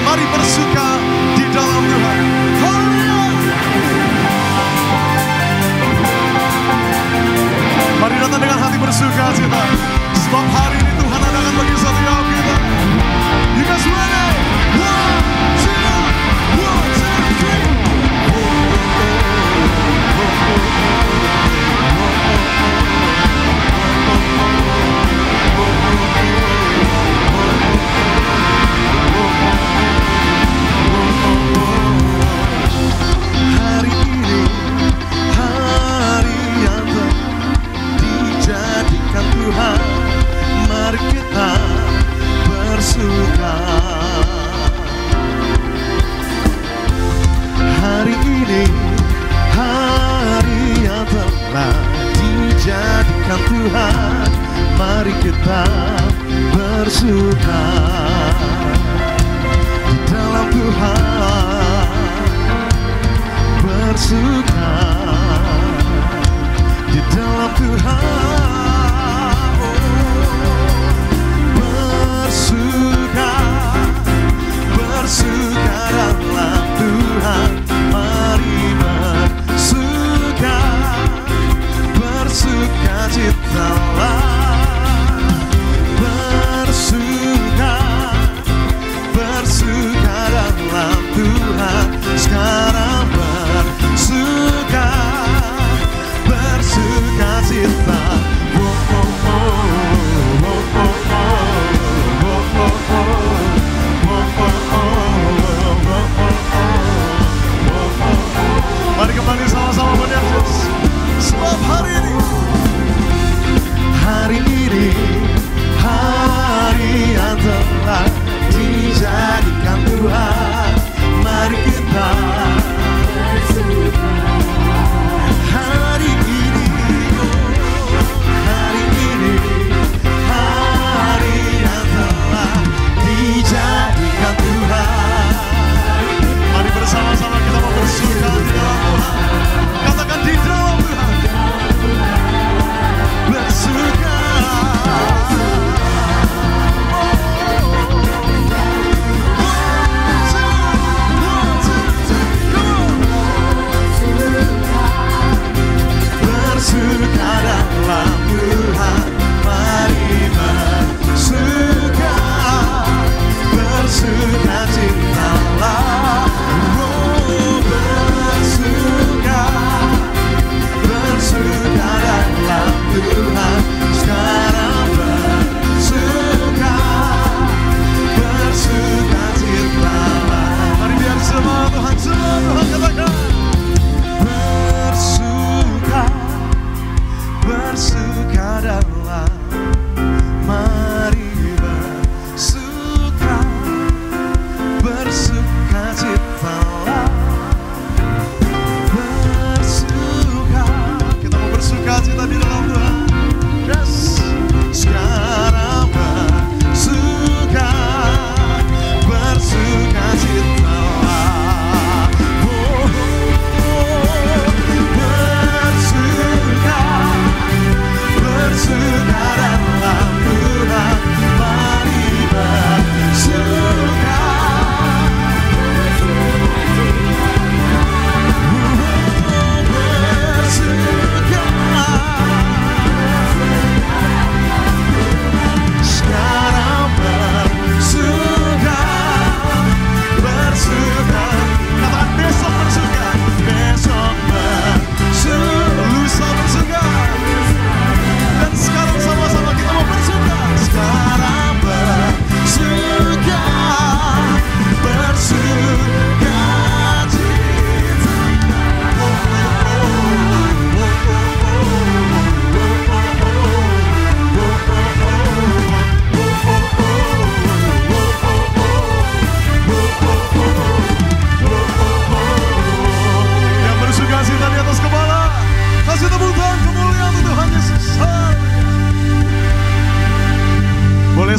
Mari bersuka di dalam Tuhan. Haleluya. Mari datang dengan hati bersuka cita. Sebab hari ini Tuhan adakan bagi setiap kita. You guys ready? 1, 2,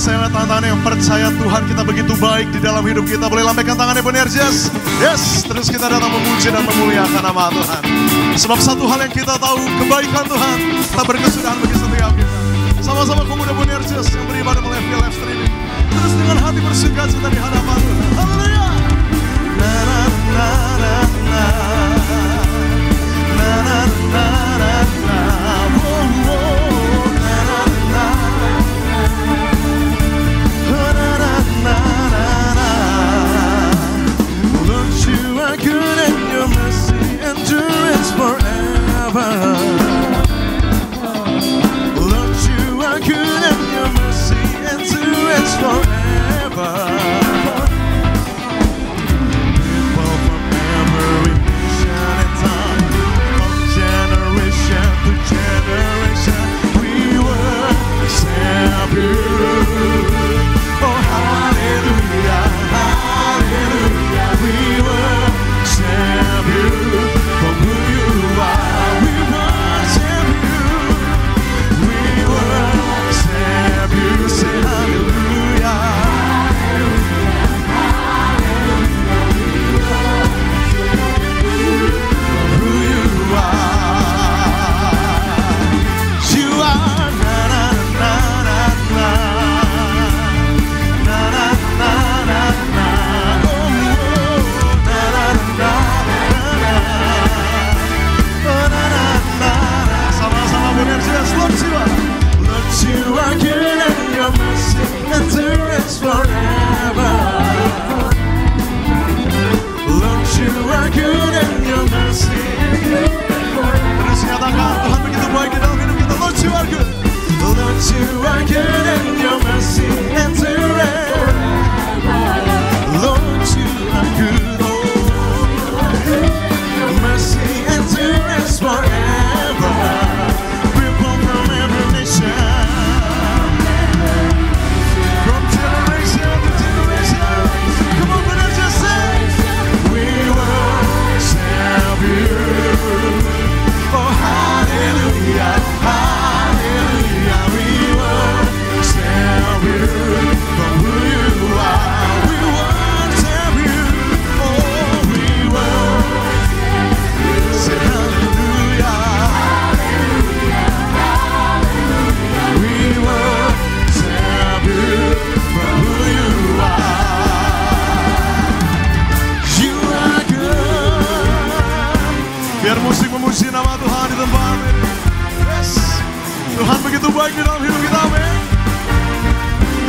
saya tangan yang percaya Tuhan kita begitu baik di dalam hidup kita. Boleh lambaikan tangannya Bonerges. Yes, terus kita datang memuji dan memuliakan nama Tuhan. Sebab satu hal yang kita tahu, kebaikan Tuhan tak berkesudahan bagi setiap kita. Sama-sama pemuda Bonerges yang beribadah melalui live streaming. Terus dengan hati bersuka cita di hadapan Tuhan. Haleluya. baik di dalam hidup kita, amin.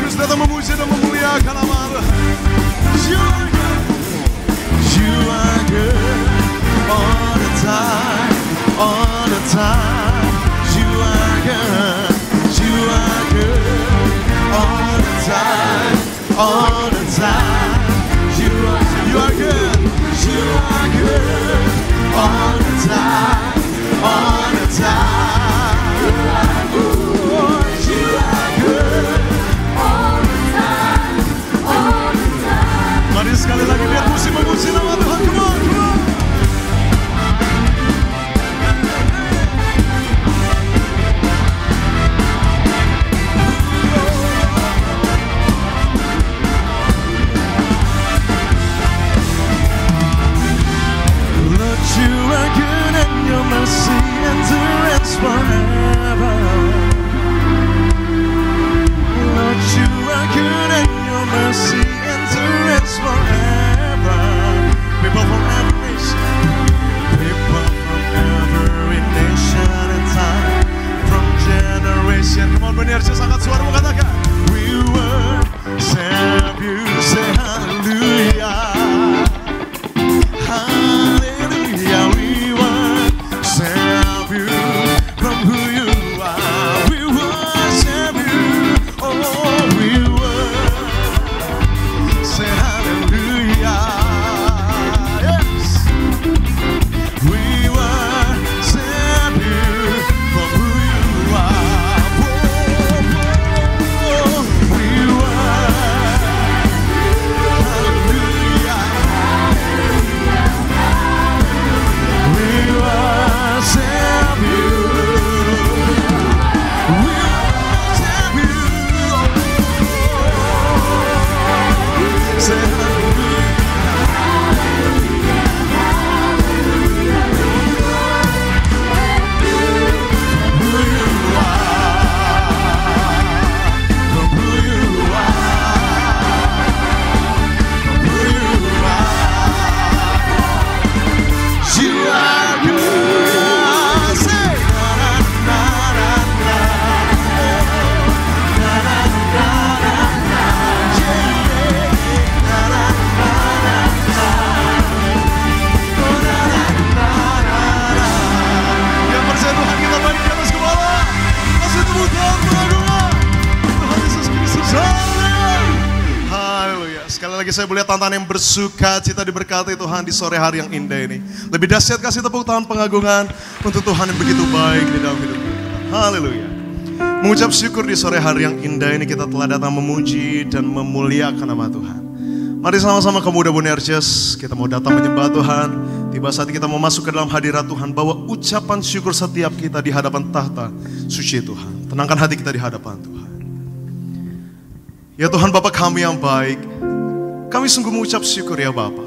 Terus datang memuji dan memuliakan nama Tuhan. You are good. You are good all the time, all the time. You are good. You are good all the time, all the time. You are good. You are good all the time, all the time. You are good. You are good all the time, all the time. Mari sekali lagi lihat musim memuji nama Tuhan. Come on, come on. You are good and your mercy endures forever. Lord, you are good and your mercy endures forever. People from every nation, people from every nation and time, from generation. Come on, benar, saya sangat suara mengatakan, we worship you, say hallelujah. Saya boleh tantangan yang bersuka cita diberkati Tuhan di sore hari yang indah ini. Lebih dahsyat kasih tepuk tangan pengagungan untuk Tuhan yang begitu baik di dalam hidup kita. Haleluya. Mengucap syukur di sore hari yang indah ini kita telah datang memuji dan memuliakan nama Tuhan. Mari sama-sama kamu udah Bonerges, kita mau datang menyembah Tuhan. Tiba saat kita mau masuk ke dalam hadirat Tuhan, bawa ucapan syukur setiap kita di hadapan tahta suci Tuhan. Tenangkan hati kita di hadapan Tuhan. Ya Tuhan Bapa kami yang baik, kami sungguh mengucap syukur ya Bapa.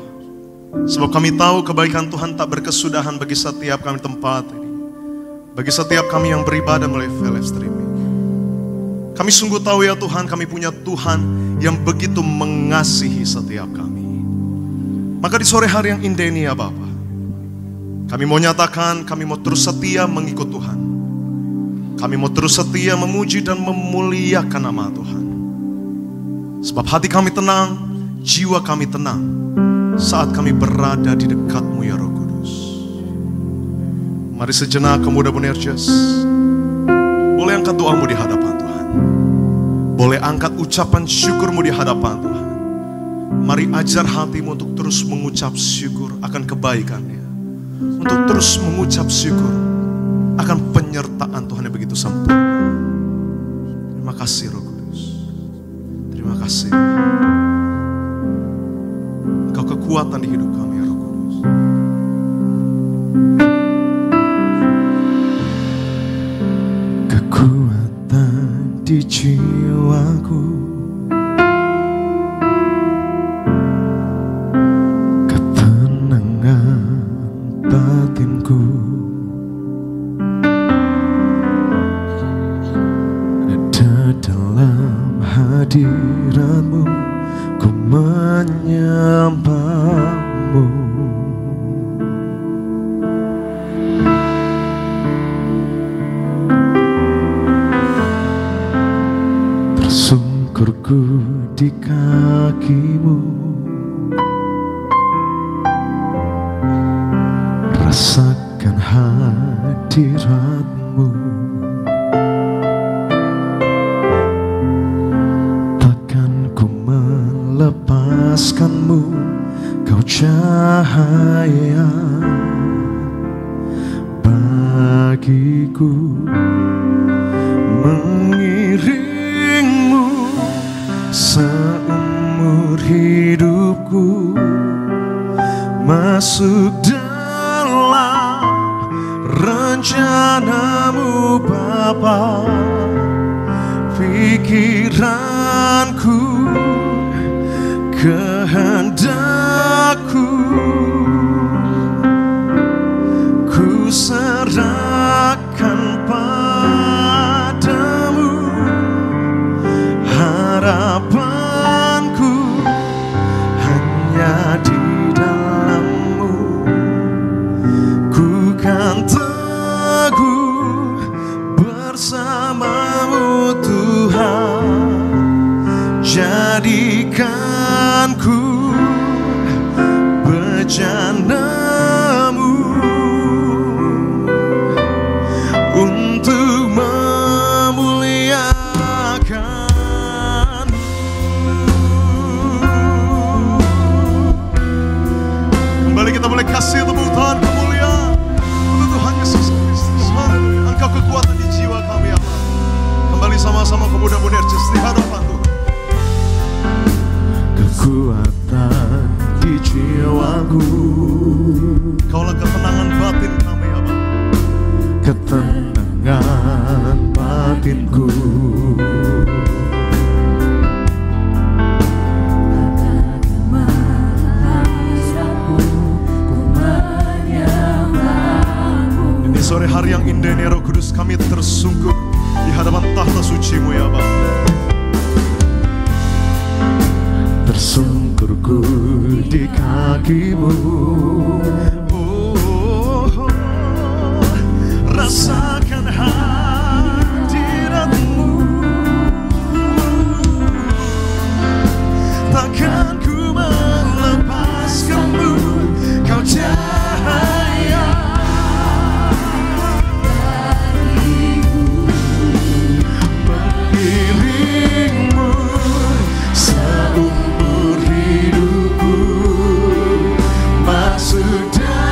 Sebab kami tahu kebaikan Tuhan tak berkesudahan bagi setiap kami tempat ini. Bagi setiap kami yang beribadah melalui live streaming. Kami sungguh tahu ya Tuhan, kami punya Tuhan yang begitu mengasihi setiap kami. Maka di sore hari yang indah ini ya Bapa, kami mau nyatakan, kami mau terus setia mengikut Tuhan. Kami mau terus setia memuji dan memuliakan nama Tuhan. Sebab hati kami tenang, jiwa kami tenang saat kami berada di dekat-Mu ya Roh Kudus. Mari sejenak kamu udah Bonerges, boleh angkat doamu di hadapan Tuhan. Boleh angkat ucapan syukurmu di hadapan Tuhan. Mari ajar hatimu untuk terus mengucap syukur akan kebaikan-Nya. Untuk terus mengucap syukur akan penyertaan Tuhan yang begitu sempurna. Terima kasih Roh Kudus. Terima kasih. Kekuatan di hidup kami ya Roh Kudus. Kekuatan di jiwaku, ketenangan batinku, ada dalam hadirat-Mu. Ku menyembah-Mu. Tersungkurku di kakimu, rasakan hadiratmu. Takkan ku melepaskanmu, kau cahaya bagiku. Mengiringmu seumur hidupku, masuk dalam rencanamu Bapa. Pikiranku, kehendakku, ku serahkan padamu. Harapanku hanya di dalam-Mu. Ku kan teguh bersama-Mu Tuhan. Jadikanku bejana-Mu untuk memuliakan. Kembali kita boleh kasih tepuk tangan kemuliaan untuk Tuhan Yesus Kristus. Haleluya. Engkau kekuatan di jiwa kami Allah. Kembali sama-sama kemudah-mudahan Yesus di hadapan Tuhan. Kekuatan di jiwaku, Kaulah ketenangan batin kami Allah. Ketenangan batinku. Ini sore hari yang indah ini Roh Kudus, kami tersungkur di hadapan tahta suci-Mu ya Bapa. Tersungkurku di kaki-Mu, rasakan hadirat-Mu. Takkan ku melepaskan-Mu, Kau cahaya mengiring-Mu seumur hidupku, masuk dalam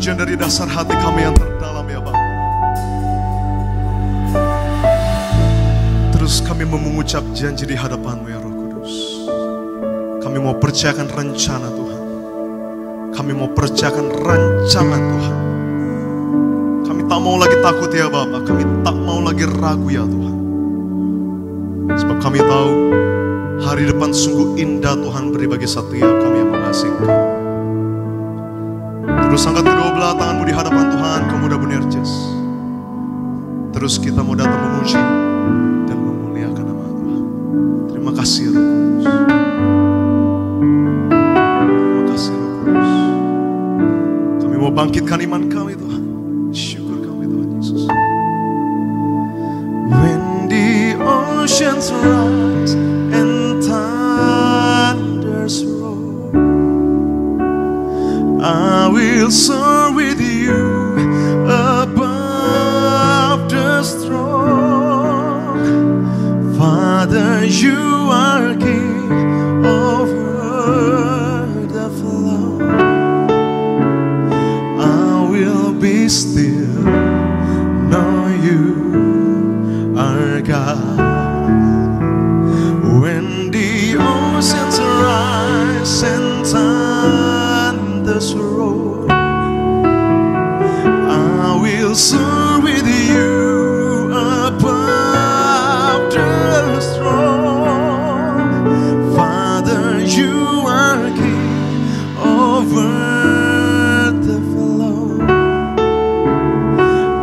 Tujuan dari dasar hati kami yang terdalam ya Bapa. Terus kami mau mengucap janji di hadapan-Mu ya Roh Kudus. Kami mau percayakan rencana Tuhan. Kami mau percayakan rancangan Tuhan. Kami tak mau lagi takut ya Bapa. Kami tak mau lagi ragu ya Tuhan. Sebab kami tahu hari depan sungguh indah Tuhan beri bagi setiap kami yang mengasihi Engkau. Terus angkat kedua belah tanganmu di hadapan Tuhan, kamu udah benerjes. Terus kita mau datang memuji dan memuliakan nama Tuhan. Terima kasih Roh Kudus. Terima kasih Roh Kudus. Kami mau bangkitkan iman kami Tuhan. Syukur kami Tuhan Yesus. When the oceans rise and thunders roar, I will soar with you above the storm. Father, you are King over the flood. I will be still, know you are God. When the oceans rise and thunders roar, I will soar with you above the storm. Father, you are King over the flood.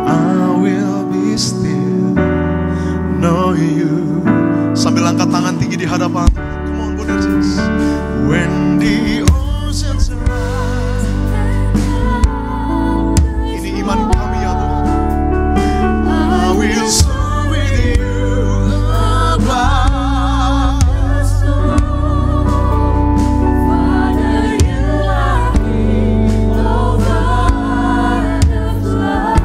I will be still, know you. Sambil angkat tangan tinggi di hadapan Tuhan. Come on, Bonerges. When the oceans rise. Ini iman kami ya Tuhan. I will soar with you above the storm. Father, you are King over the flood.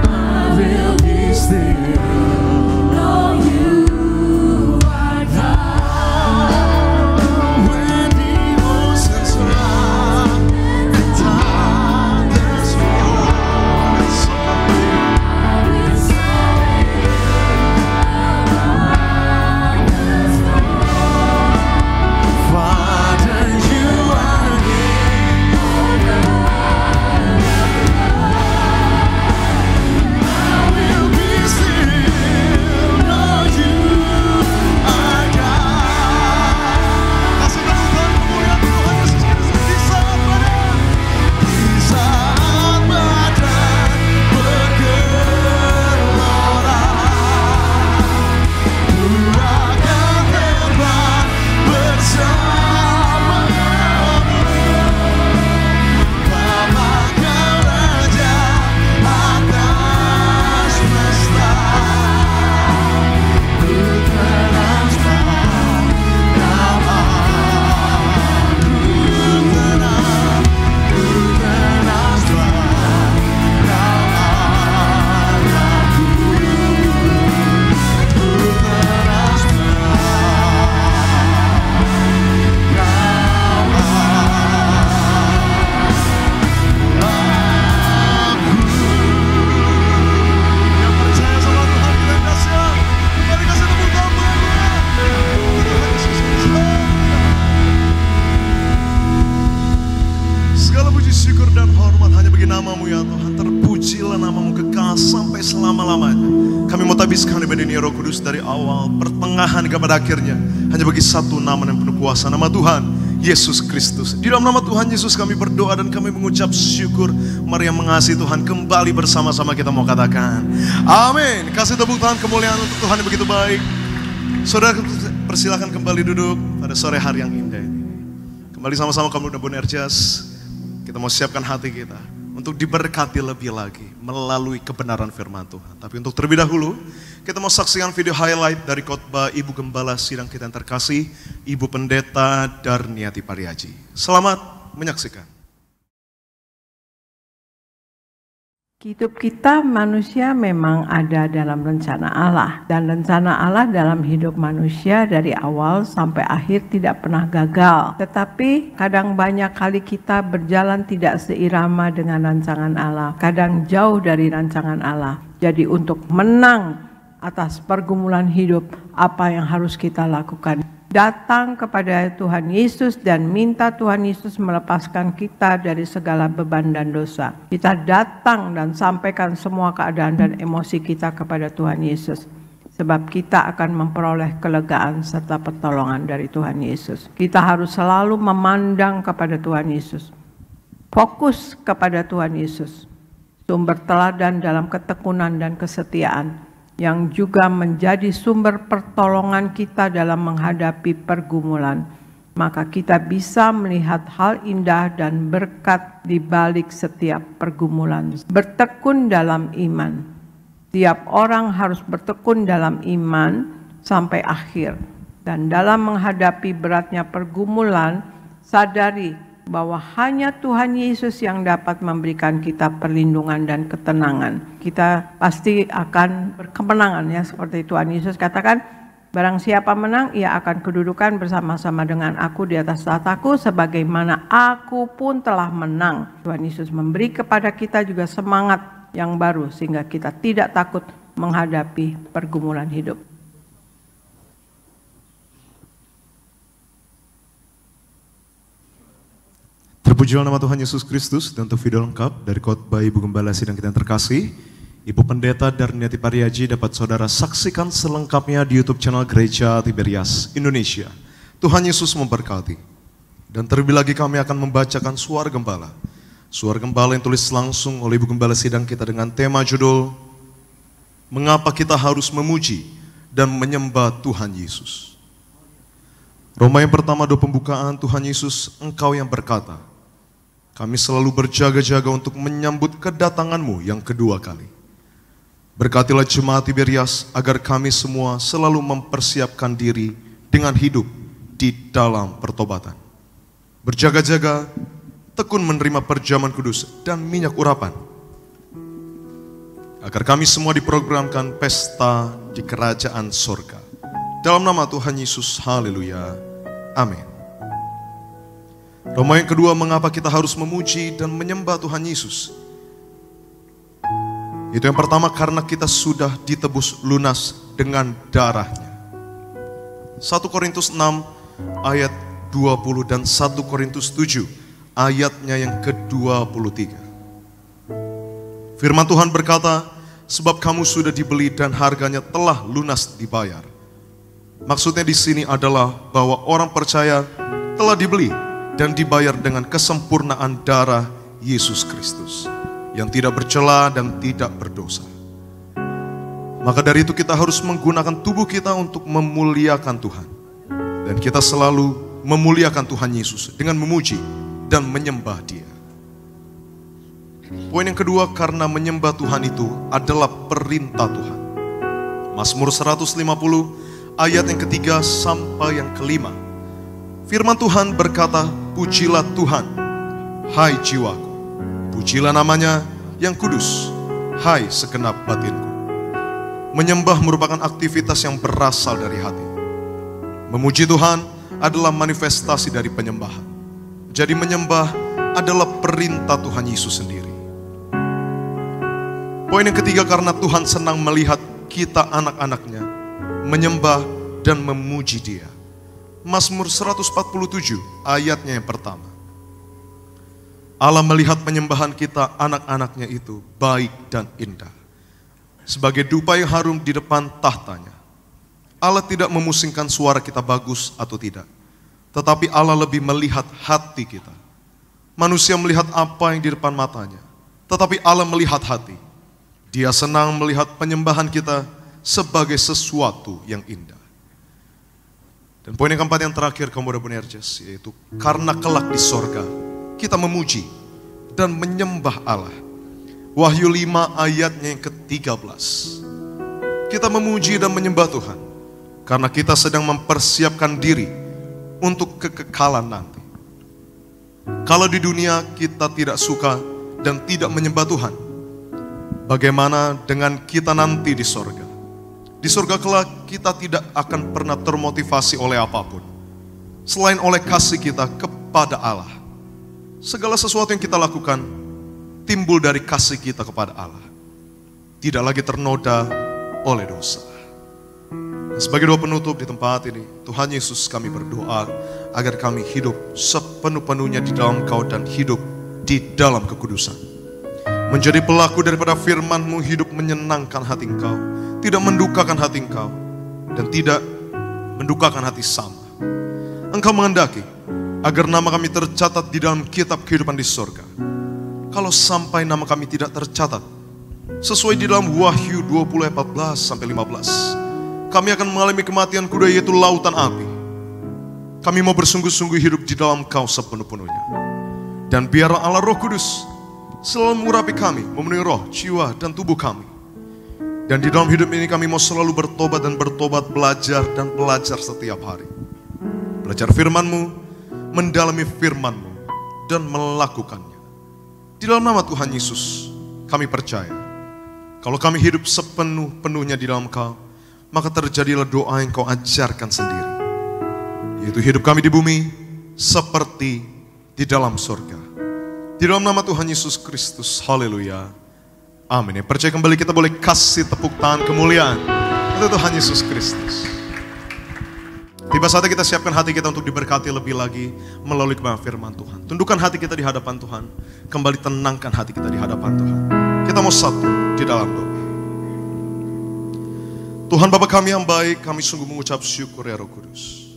I will be still, know you are God. When the oceans rise and thunders roar, I will soar with you. I will soar with you above the storm. Father, you are King over the I will be still, know you are God. Kasih tepuk tangan kemuliaan Tuhan Yesus Kristus di saat badan bergelora. Ku akan terbang bersamamu. Bapa Kau Raja atas semesta. Ku terangsang Kau Allah. Ku terangsang Kau Allahku. Ku yang percaya sama Tuhan bilang dahsyat. Mari kasih tepuk tangan. Tuhan Yesus Kristus. Segala puji syukur dan hormat hanya bagi nama-Mu ya Tuhan. Terpujilah nama-Mu kekal sampai selama-lamanya. Kami mau tabiskan ibadah ini Roh Kudus dari awal, pertengahan kepada akhirnya. Hanya bagi satu nama dan penuh kuasa, nama Tuhan Yesus Kristus. Di dalam nama Tuhan Yesus kami berdoa dan kami mengucap syukur. Mari yang mengasihi Tuhan kembali bersama-sama kita mau katakan amin. Kasih tepuk tangan kemuliaan untuk Tuhan yang begitu baik. Saudara persilakan kembali duduk pada sore hari yang indah ini. Kembali sama-sama kami udah Bonerges. Kita mau siapkan hati kita untuk diberkati lebih lagi melalui kebenaran firman Tuhan. Tapi untuk terlebih dahulu, kita mau saksikan video highlight dari khotbah Ibu Gembala Sidang kita yang terkasih, Ibu Pendeta Darniati Pariaji. Selamat menyaksikan. Hidup kita manusia memang ada dalam rencana Allah, dan rencana Allah dalam hidup manusia dari awal sampai akhir tidak pernah gagal. Tetapi kadang banyak kali kita berjalan tidak seirama dengan rancangan Allah, kadang jauh dari rancangan Allah. Jadi untuk menang atas pergumulan hidup, apa yang harus kita lakukan? Datang kepada Tuhan Yesus dan minta Tuhan Yesus melepaskan kita dari segala beban dan dosa. Kita datang dan sampaikan semua keadaan dan emosi kita kepada Tuhan Yesus. Sebab kita akan memperoleh kelegaan serta pertolongan dari Tuhan Yesus. Kita harus selalu memandang kepada Tuhan Yesus. Fokus kepada Tuhan Yesus. Sumber teladan dalam ketekunan dan kesetiaan, yang juga menjadi sumber pertolongan kita dalam menghadapi pergumulan. Maka kita bisa melihat hal indah dan berkat di balik setiap pergumulan. Bertekun dalam iman. Tiap orang harus bertekun dalam iman sampai akhir. Dan dalam menghadapi beratnya pergumulan, sadari bahwa hanya Tuhan Yesus yang dapat memberikan kita perlindungan dan ketenangan. Kita pasti akan berkemenangan ya, seperti Tuhan Yesus katakan, barang siapa menang, ia akan kedudukan bersama-sama dengan aku di atas tahtaku, sebagaimana aku pun telah menang. Tuhan Yesus memberi kepada kita juga semangat yang baru, sehingga kita tidak takut menghadapi pergumulan hidup. Terpujilah nama Tuhan Yesus Kristus. Dan untuk video lengkap dari khotbah Ibu Gembala Sidang kita yang terkasih, Ibu Pendeta Darniati Pariaji dapat saudara saksikan selengkapnya di YouTube channel Gereja Tiberias Indonesia. Tuhan Yesus memberkati. Dan terlebih lagi kami akan membacakan suara gembala. Suara gembala yang tulis langsung oleh Ibu Gembala Sidang kita dengan tema judul Mengapa Kita Harus Memuji dan Menyembah Tuhan Yesus. Roma yang pertama 2 pembukaan, Tuhan Yesus, Engkau yang berkata, kami selalu berjaga-jaga untuk menyambut kedatangan-Mu yang kedua kali. Berkatilah jemaat Tiberias agar kami semua selalu mempersiapkan diri dengan hidup di dalam pertobatan. Berjaga-jaga, tekun menerima perjamuan kudus dan minyak urapan. Agar kami semua diprogramkan pesta di kerajaan sorga. Dalam nama Tuhan Yesus, haleluya, amin. Roma yang kedua, mengapa kita harus memuji dan menyembah Tuhan Yesus? Itu yang pertama, karena kita sudah ditebus lunas dengan darahnya. 1 Korintus 6 ayat 20 dan 1 Korintus 7 ayatnya yang ke-23. Firman Tuhan berkata, sebab kamu sudah dibeli dan harganya telah lunas dibayar. Maksudnya di sini adalah bahwa orang percaya telah dibeli dan dibayar dengan kesempurnaan darah Yesus Kristus yang tidak bercela dan tidak berdosa. Maka dari itu kita harus menggunakan tubuh kita untuk memuliakan Tuhan. Dan kita selalu memuliakan Tuhan Yesus dengan memuji dan menyembah Dia. Poin yang kedua, karena menyembah Tuhan itu adalah perintah Tuhan. Mazmur 150 ayat yang ketiga sampai yang kelima. Firman Tuhan berkata, pujilah Tuhan, hai jiwaku. Pujilah namanya yang kudus, hai segenap batinku. Menyembah merupakan aktivitas yang berasal dari hati. Memuji Tuhan adalah manifestasi dari penyembahan. Jadi menyembah adalah perintah Tuhan Yesus sendiri. Poin yang ketiga, karena Tuhan senang melihat kita anak-anaknya menyembah dan memuji Dia. Mazmur 147 ayatnya yang pertama. Allah melihat penyembahan kita anak-anaknya itu baik dan indah, sebagai dupa yang harum di depan tahtanya. Allah tidak memusingkan suara kita bagus atau tidak, tetapi Allah lebih melihat hati kita. Manusia melihat apa yang di depan matanya, tetapi Allah melihat hati. Dia senang melihat penyembahan kita sebagai sesuatu yang indah. Dan poin yang keempat yang terakhir, kamu udah benar, yaitu karena kelak di sorga kita memuji dan menyembah Allah. Wahyu 5 ayatnya yang ke-13. Kita memuji dan menyembah Tuhan karena kita sedang mempersiapkan diri untuk kekekalan nanti. Kalau di dunia kita tidak suka dan tidak menyembah Tuhan, Bagaimana dengan kita nanti di sorga? Di sorga kelak kita tidak akan pernah termotivasi oleh apapun selain oleh kasih kita kepada Allah. Segala sesuatu yang kita lakukan timbul dari kasih kita kepada Allah, tidak lagi ternoda oleh dosa. Dan sebagai doa penutup di tempat ini, Tuhan Yesus, kami berdoa agar kami hidup sepenuh-penuhnya di dalam Kau dan hidup di dalam kekudusan. Menjadi pelaku daripada firman-Mu, hidup menyenangkan hati Engkau, tidak mendukakan hati Engkau, dan tidak mendukakan hati sama. Engkau menghendaki agar nama kami tercatat di dalam kitab kehidupan di sorga. Kalau sampai nama kami tidak tercatat, sesuai di dalam Wahyu 20 ayat 14-15, kami akan mengalami kematian kuda, yaitu lautan api. Kami mau bersungguh-sungguh hidup di dalam Kau sepenuh-penuhnya. Dan biarlah Allah Roh Kudus selalu mengurapi kami, memenuhi roh, jiwa, dan tubuh kami. Dan di dalam hidup ini kami mau selalu bertobat dan bertobat, belajar dan belajar setiap hari. Belajar firman-Mu, mendalami firman-Mu, dan melakukannya. Di dalam nama Tuhan Yesus, kami percaya, kalau kami hidup sepenuh-penuhnya di dalam Kau, maka terjadilah doa yang Kau ajarkan sendiri, yaitu hidup kami di bumi seperti di dalam surga. Di dalam nama Tuhan Yesus Kristus, haleluya, amin. Yang percaya kembali kita boleh kasih tepuk tangan kemuliaan untuk Tuhan Yesus Kristus. Tiba saatnya kita siapkan hati kita untuk diberkati lebih lagi melalui kebenaran firman Tuhan. Tundukkan hati kita di hadapan Tuhan, kembali tenangkan hati kita di hadapan Tuhan. Kita mau satu di dalam doa. Tuhan Bapa kami yang baik, kami sungguh mengucap syukur ya Roh Kudus.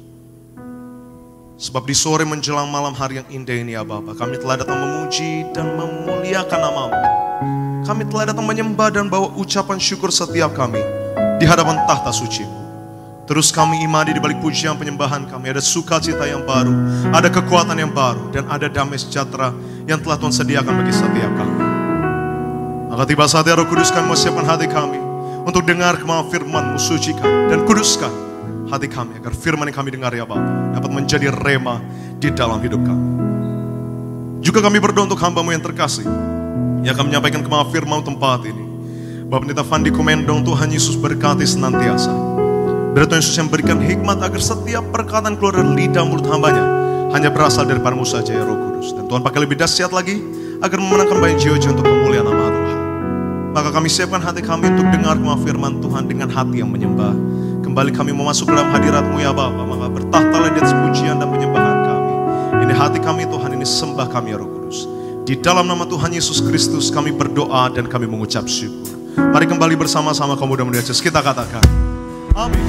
Sebab di sore menjelang malam hari yang indah ini ya Bapa, kami telah datang memuji dan memuliakan nama-Mu. Kami telah datang menyembah dan bawa ucapan syukur setiap kami di hadapan tahta suci-Mu. Terus kami imani di balik pujian penyembahan kami ada sukacita yang baru, ada kekuatan yang baru, dan ada damai sejahtera yang telah Tuhan sediakan bagi setiap kami. Maka tiba saatnya Roh Kudus, kami mau siapkan hati kami untuk dengar kemauan firman-Mu, sucikan dan kuduskan hati kami agar firman yang kami dengar ya Bapa dapat menjadi rema di dalam hidup kami. Juga kami berdoa untuk hamba-Mu yang terkasih yang akan menyampaikan kemauan firman tempat ini. Bapak Pendeta Fandi Komendong, Tuhan Yesus berkati senantiasa. Biar Tuhan Yesus yang berikan hikmat agar setiap perkataan keluar dari lidah mulut hambanya hanya berasal daripada-Mu saja ya Roh Kudus. Dan Tuhan pakai lebih dahsyat lagi agar memenangkan banyak jiwa-jiwa untuk kemuliaan nama Tuhan. Maka kami siapkan hati kami untuk dengar kemauan firman Tuhan dengan hati yang menyembah. Kembali kami mau masuk dalam hadirat-Mu ya Bapa, maka bertahtalah di atas pujian dan penyembahan kami. Ini hati kami Tuhan, ini sembah kami ya Roh Kudus. Di dalam nama Tuhan Yesus Kristus kami berdoa dan kami mengucap syukur. Mari kembali bersama-sama kaum muda-mudi Yesus, kita katakan amin.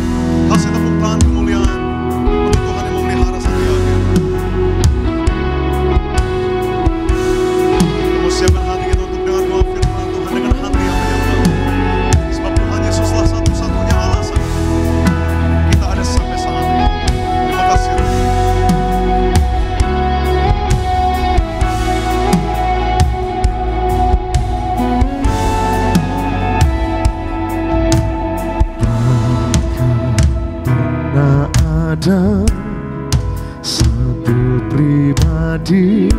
Kasih tepuk tangan kemuliaan untuk Tuhan yang memelihara sampai akhir. Kita mau siapkan hati kita untuk dengar doa firman Tuhan dengan hati yang menyembah. Sebab Tuhan Yesuslah satu-satunya alasan kita ada sampai saat ini. Terima kasih. Ada satu pribadi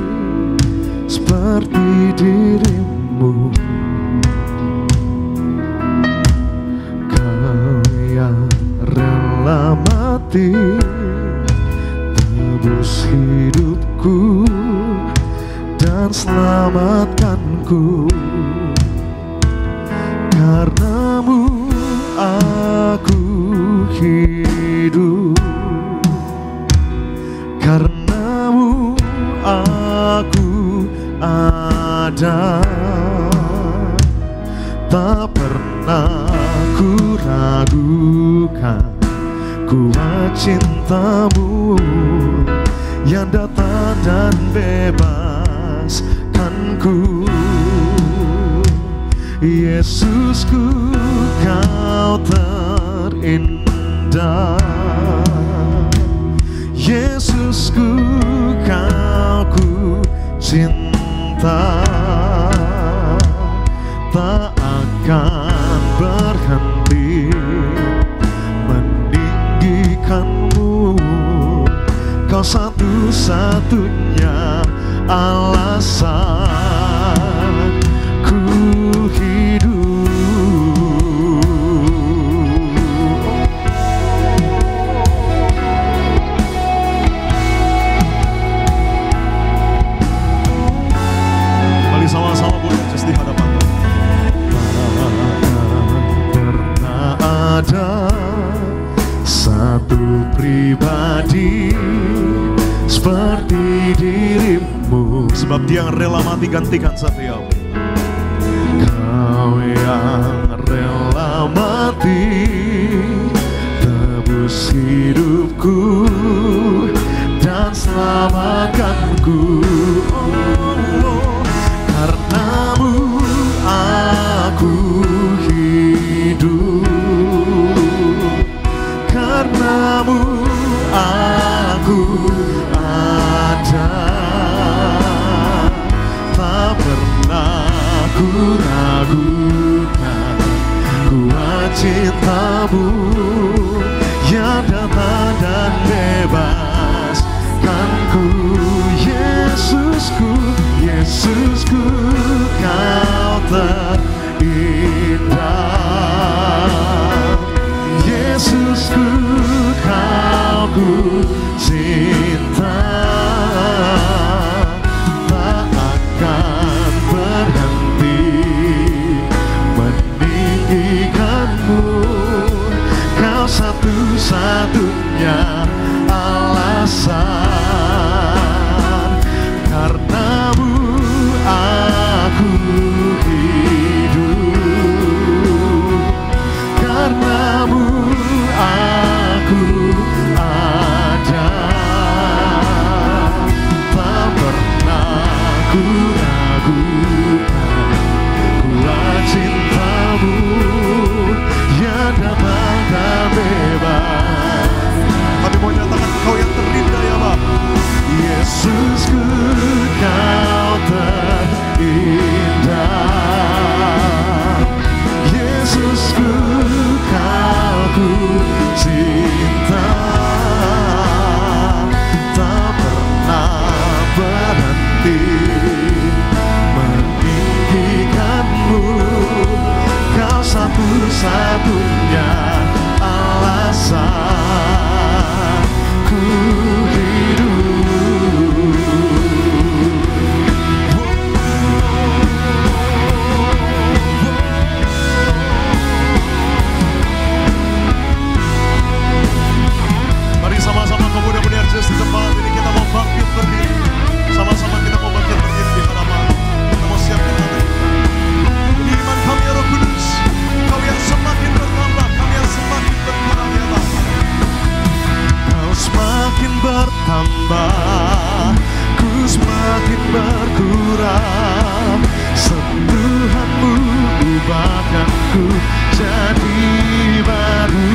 seperti dirimu, Kau yang rela mati tebus hidupku dan selamatkanku. Karena-Mu aku hidup, karena-Mu aku ada. Tak pernah ku ragukan kuat cinta-Mu yang datang dan bebaskanku. Yesusku, Kau terindah. Yesusku, Kau ku cinta. Tak akan berhenti meninggikan-Mu. Kau satu-satunya alasan ku hidup. Sebab Dia yang rela mati gantikan setiap kita. Kau yang rela mati tebus hidupku dan selamatkanku. Karenamu aku hidup, karenamu aku ada. Tak pernah ku ragukan kuat cintamu yang datang dan bebaskanku. Yesusku, Yesusku, Kau terindah. Yesusku, Kau ku cinta. Tak akan berhenti meninggikanmu. Kau satu-satunya alasan. Karenamu aku hidup, karenamu aku ada. Tak pernah ku ragukan kuat cintamu yang datang dan bebas. Kami mau nyatakan Kau yang terindah ya Bapa. Yesusku, Kau terindah. Yesusku, Kau ku cinta. Tak pernah berhenti meninggikanmu. Kau satu-satunya alasan ku hidup. Mari sama-sama pemuda-pemudi Arjus di tempat ini kita mau bangkit berdiri. Sama-sama kita mau bangkit berdiri di hadapan. Kita mau siapkan hati. Ini iman kami ya Roh Kudus. Kau yang semakin bertambah, kau yang semakin berkurang ya Bapa. Kau semakin bertambah, ku semakin berkurang. Sentuhanmu ubahkanku jadi baru.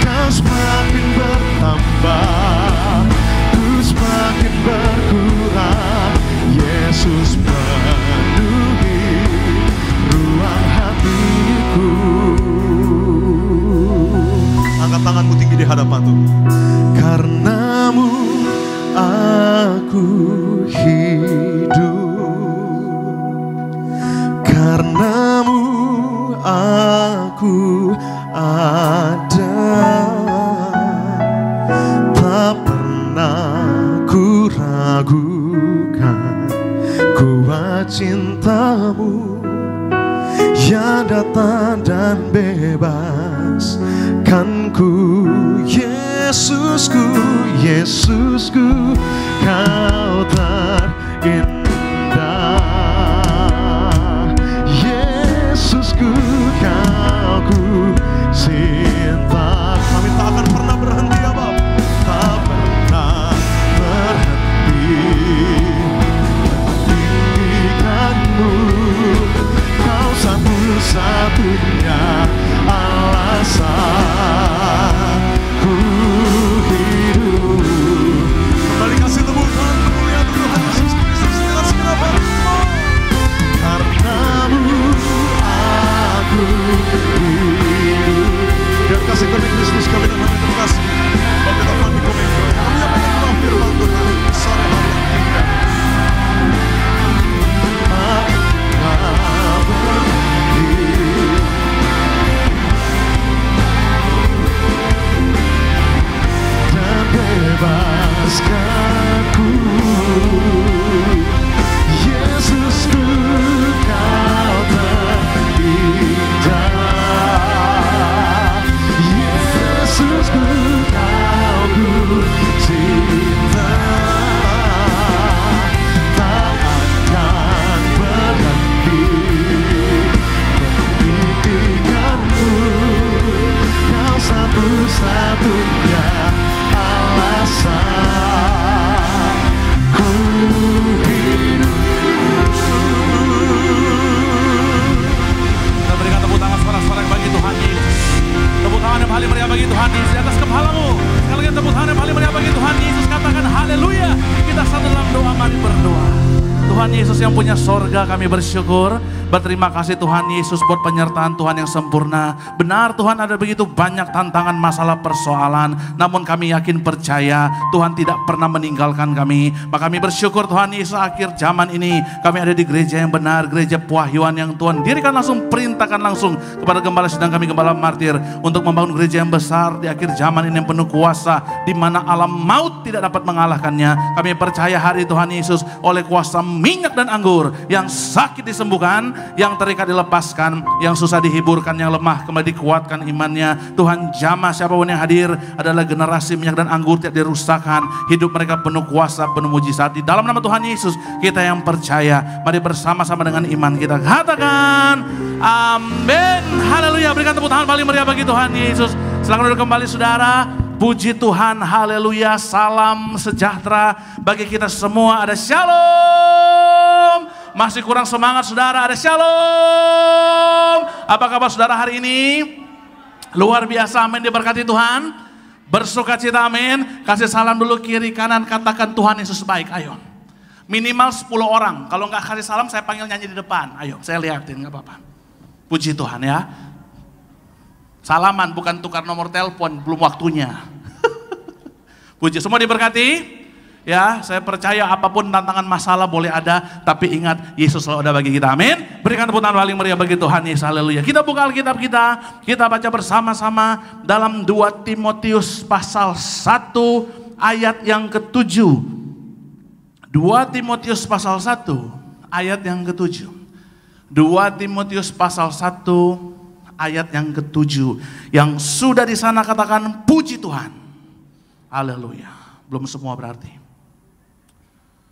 Kau semakin bertambah, ku semakin berkurang. Yesus penuhi ruang hatiku. Angkat tanganmu tinggi di hadapan Tuhan. Karenamu aku hidup, karenamu aku ada. Tak pernah ku ragukan kuat cintamu yang datang dan bebaskanku. Yesusku, Yesusku, Kau terindah. Yesusku, Kau ku cinta. Kami tak akan pernah berhenti ya Bapa. Tak pernah berhenti meninggikanmu. Kau satu-satunya alasan ku hidup. Kembali kasih tepuk tangan kemuliaan Tuhan Yesus Kristus. kasih yang punya sorga, kami bersyukur. Berterima kasih Tuhan Yesus buat penyertaan Tuhan yang sempurna. Benar Tuhan, ada begitu banyak tantangan, masalah, persoalan. Namun kami yakin percaya Tuhan tidak pernah meninggalkan kami. Maka kami bersyukur Tuhan Yesus, akhir zaman ini kami ada di gereja yang benar, gereja Pewahyuan yang Tuhan dirikan langsung, perintahkan langsung kepada gembala sidang kami, Gembala Martir, untuk membangun gereja yang besar di akhir zaman ini yang penuh kuasa, di mana alam maut tidak dapat mengalahkannya. Kami percaya hari Tuhan Yesus, oleh kuasa minyak dan anggur, yang sakit disembuhkan, yang terikat dilepaskan, yang susah dihiburkan, yang lemah kembali dikuatkan imannya. Tuhan jamah siapapun yang hadir adalah generasi minyak dan anggur tidak dirusakkan. Hidup mereka penuh kuasa, penuh mujizat. Di dalam nama Tuhan Yesus kita yang percaya, mari bersama-sama dengan iman kita katakan amin. Haleluya. Berikan tepuk tangan paling meriah bagi Tuhan Yesus. Silakan duduk kembali saudara. Puji Tuhan, haleluya. Salam sejahtera bagi kita semua. Ada shalom. Masih kurang semangat saudara, ada shalom. Apa kabar saudara hari ini? Luar biasa, amin, diberkati Tuhan. Bersuka cita, amin. Kasih salam dulu kiri kanan, katakan Tuhan Yesus baik, ayo. Minimal 10 orang, kalau nggak kasih salam saya panggil nyanyi di depan. Ayo, saya liatin, nggak apa-apa. Puji Tuhan ya. Salaman, bukan tukar nomor telepon, belum waktunya. Puji, semua diberkati. Ya, saya percaya apapun tantangan masalah boleh ada, tapi ingat Yesus selalu ada bagi kita. Amin. Berikan tepuk tangan paling meriah bagi Tuhan Yesus. Haleluya. Kita buka Alkitab kita baca bersama-sama dalam 2 Timotius pasal 1 ayat yang ke-7. 2 Timotius pasal 1 ayat yang ke-7. 2 Timotius pasal 1 ayat yang ke-7. Yang sudah di sana katakan puji Tuhan. Haleluya. Belum semua berarti.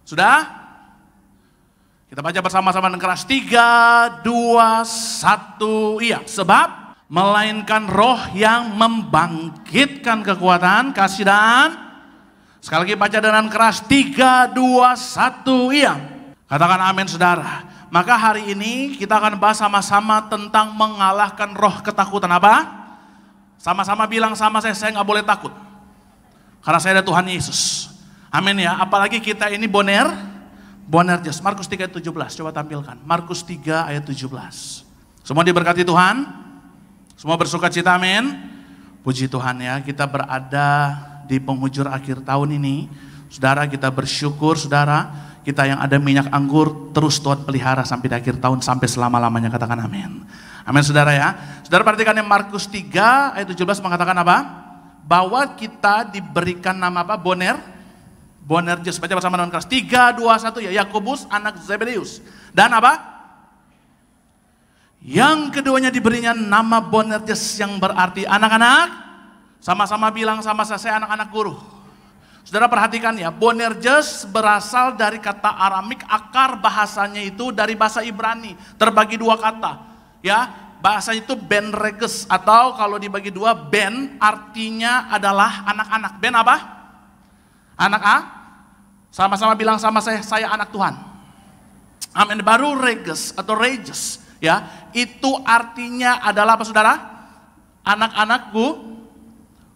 Sudah? Kita baca bersama-sama dengan keras. 3, 2, 1. Iya, sebab melainkan roh yang membangkitkan kekuatan, kasih dan. Sekali lagi baca dengan keras. 3, 2, 1. Iya. Katakan amin saudara. Maka hari ini kita akan bahas sama-sama tentang mengalahkan roh ketakutan. Apa? Sama-sama bilang sama saya nggak boleh takut. Karena saya ada Tuhan Yesus. Amin ya, apalagi kita ini Boanerges. Markus 3 ayat 17, coba tampilkan. Markus 3 ayat 17. Semua diberkati Tuhan? Semua bersuka cita, amin? Puji Tuhan ya, kita berada di penghujung akhir tahun ini. Saudara, kita bersyukur saudara, kita yang ada minyak anggur terus Tuhan pelihara sampai di akhir tahun, sampai selama-lamanya, katakan amin. Amin saudara ya. Saudara perhatikan yang Markus 3 ayat 17 mengatakan apa? Bahwa kita diberikan nama apa? Boanerges, baca bersama dengan keras. 3, 2, 1 ya. Yakobus anak Zebedeus. Dan apa? Yang keduanya diberinya nama Boanerges yang berarti anak-anak. Sama-sama bilang sama saya anak-anak guru. Saudara perhatikan ya, Boanerges berasal dari kata Aramik, akar bahasanya itu dari bahasa Ibrani, terbagi 2 kata. Ya, bahasa itu benreges, atau kalau dibagi 2, ben artinya adalah anak-anak. Ben apa? Anak A? Sama-sama bilang sama saya anak Tuhan. Amin. Baru reges atau reges ya, itu artinya adalah apa saudara? Anak-anak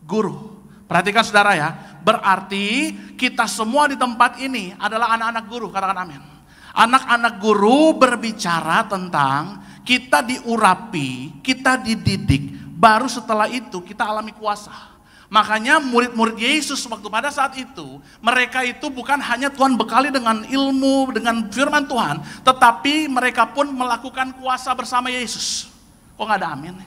guru. Perhatikan saudara ya, berarti kita semua di tempat ini adalah anak-anak guru, katakan amin. Anak-anak guru berbicara tentang kita diurapi, kita dididik, baru setelah itu kita alami kuasa. Makanya murid-murid Yesus waktu pada saat itu, mereka itu bukan hanya Tuhan bekali dengan ilmu, dengan firman Tuhan, tetapi mereka pun melakukan kuasa bersama Yesus. Kok nggak ada amin?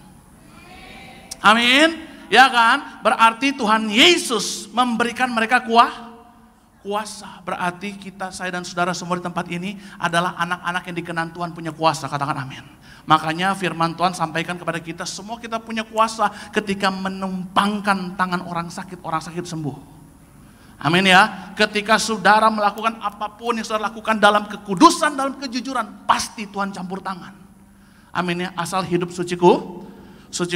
Amin, ya kan? Berarti Tuhan Yesus memberikan mereka kuasa. Berarti kita, saya dan saudara semua di tempat ini adalah anak-anak yang dikenan Tuhan punya kuasa, katakan amin. Makanya firman Tuhan sampaikan kepada kita, semua kita punya kuasa ketika menumpangkan tangan orang sakit sembuh. Amin ya. Ketika saudara melakukan apapun yang saudara lakukan dalam kekudusan, dalam kejujuran, pasti Tuhan campur tangan. Amin ya, asal hidup suci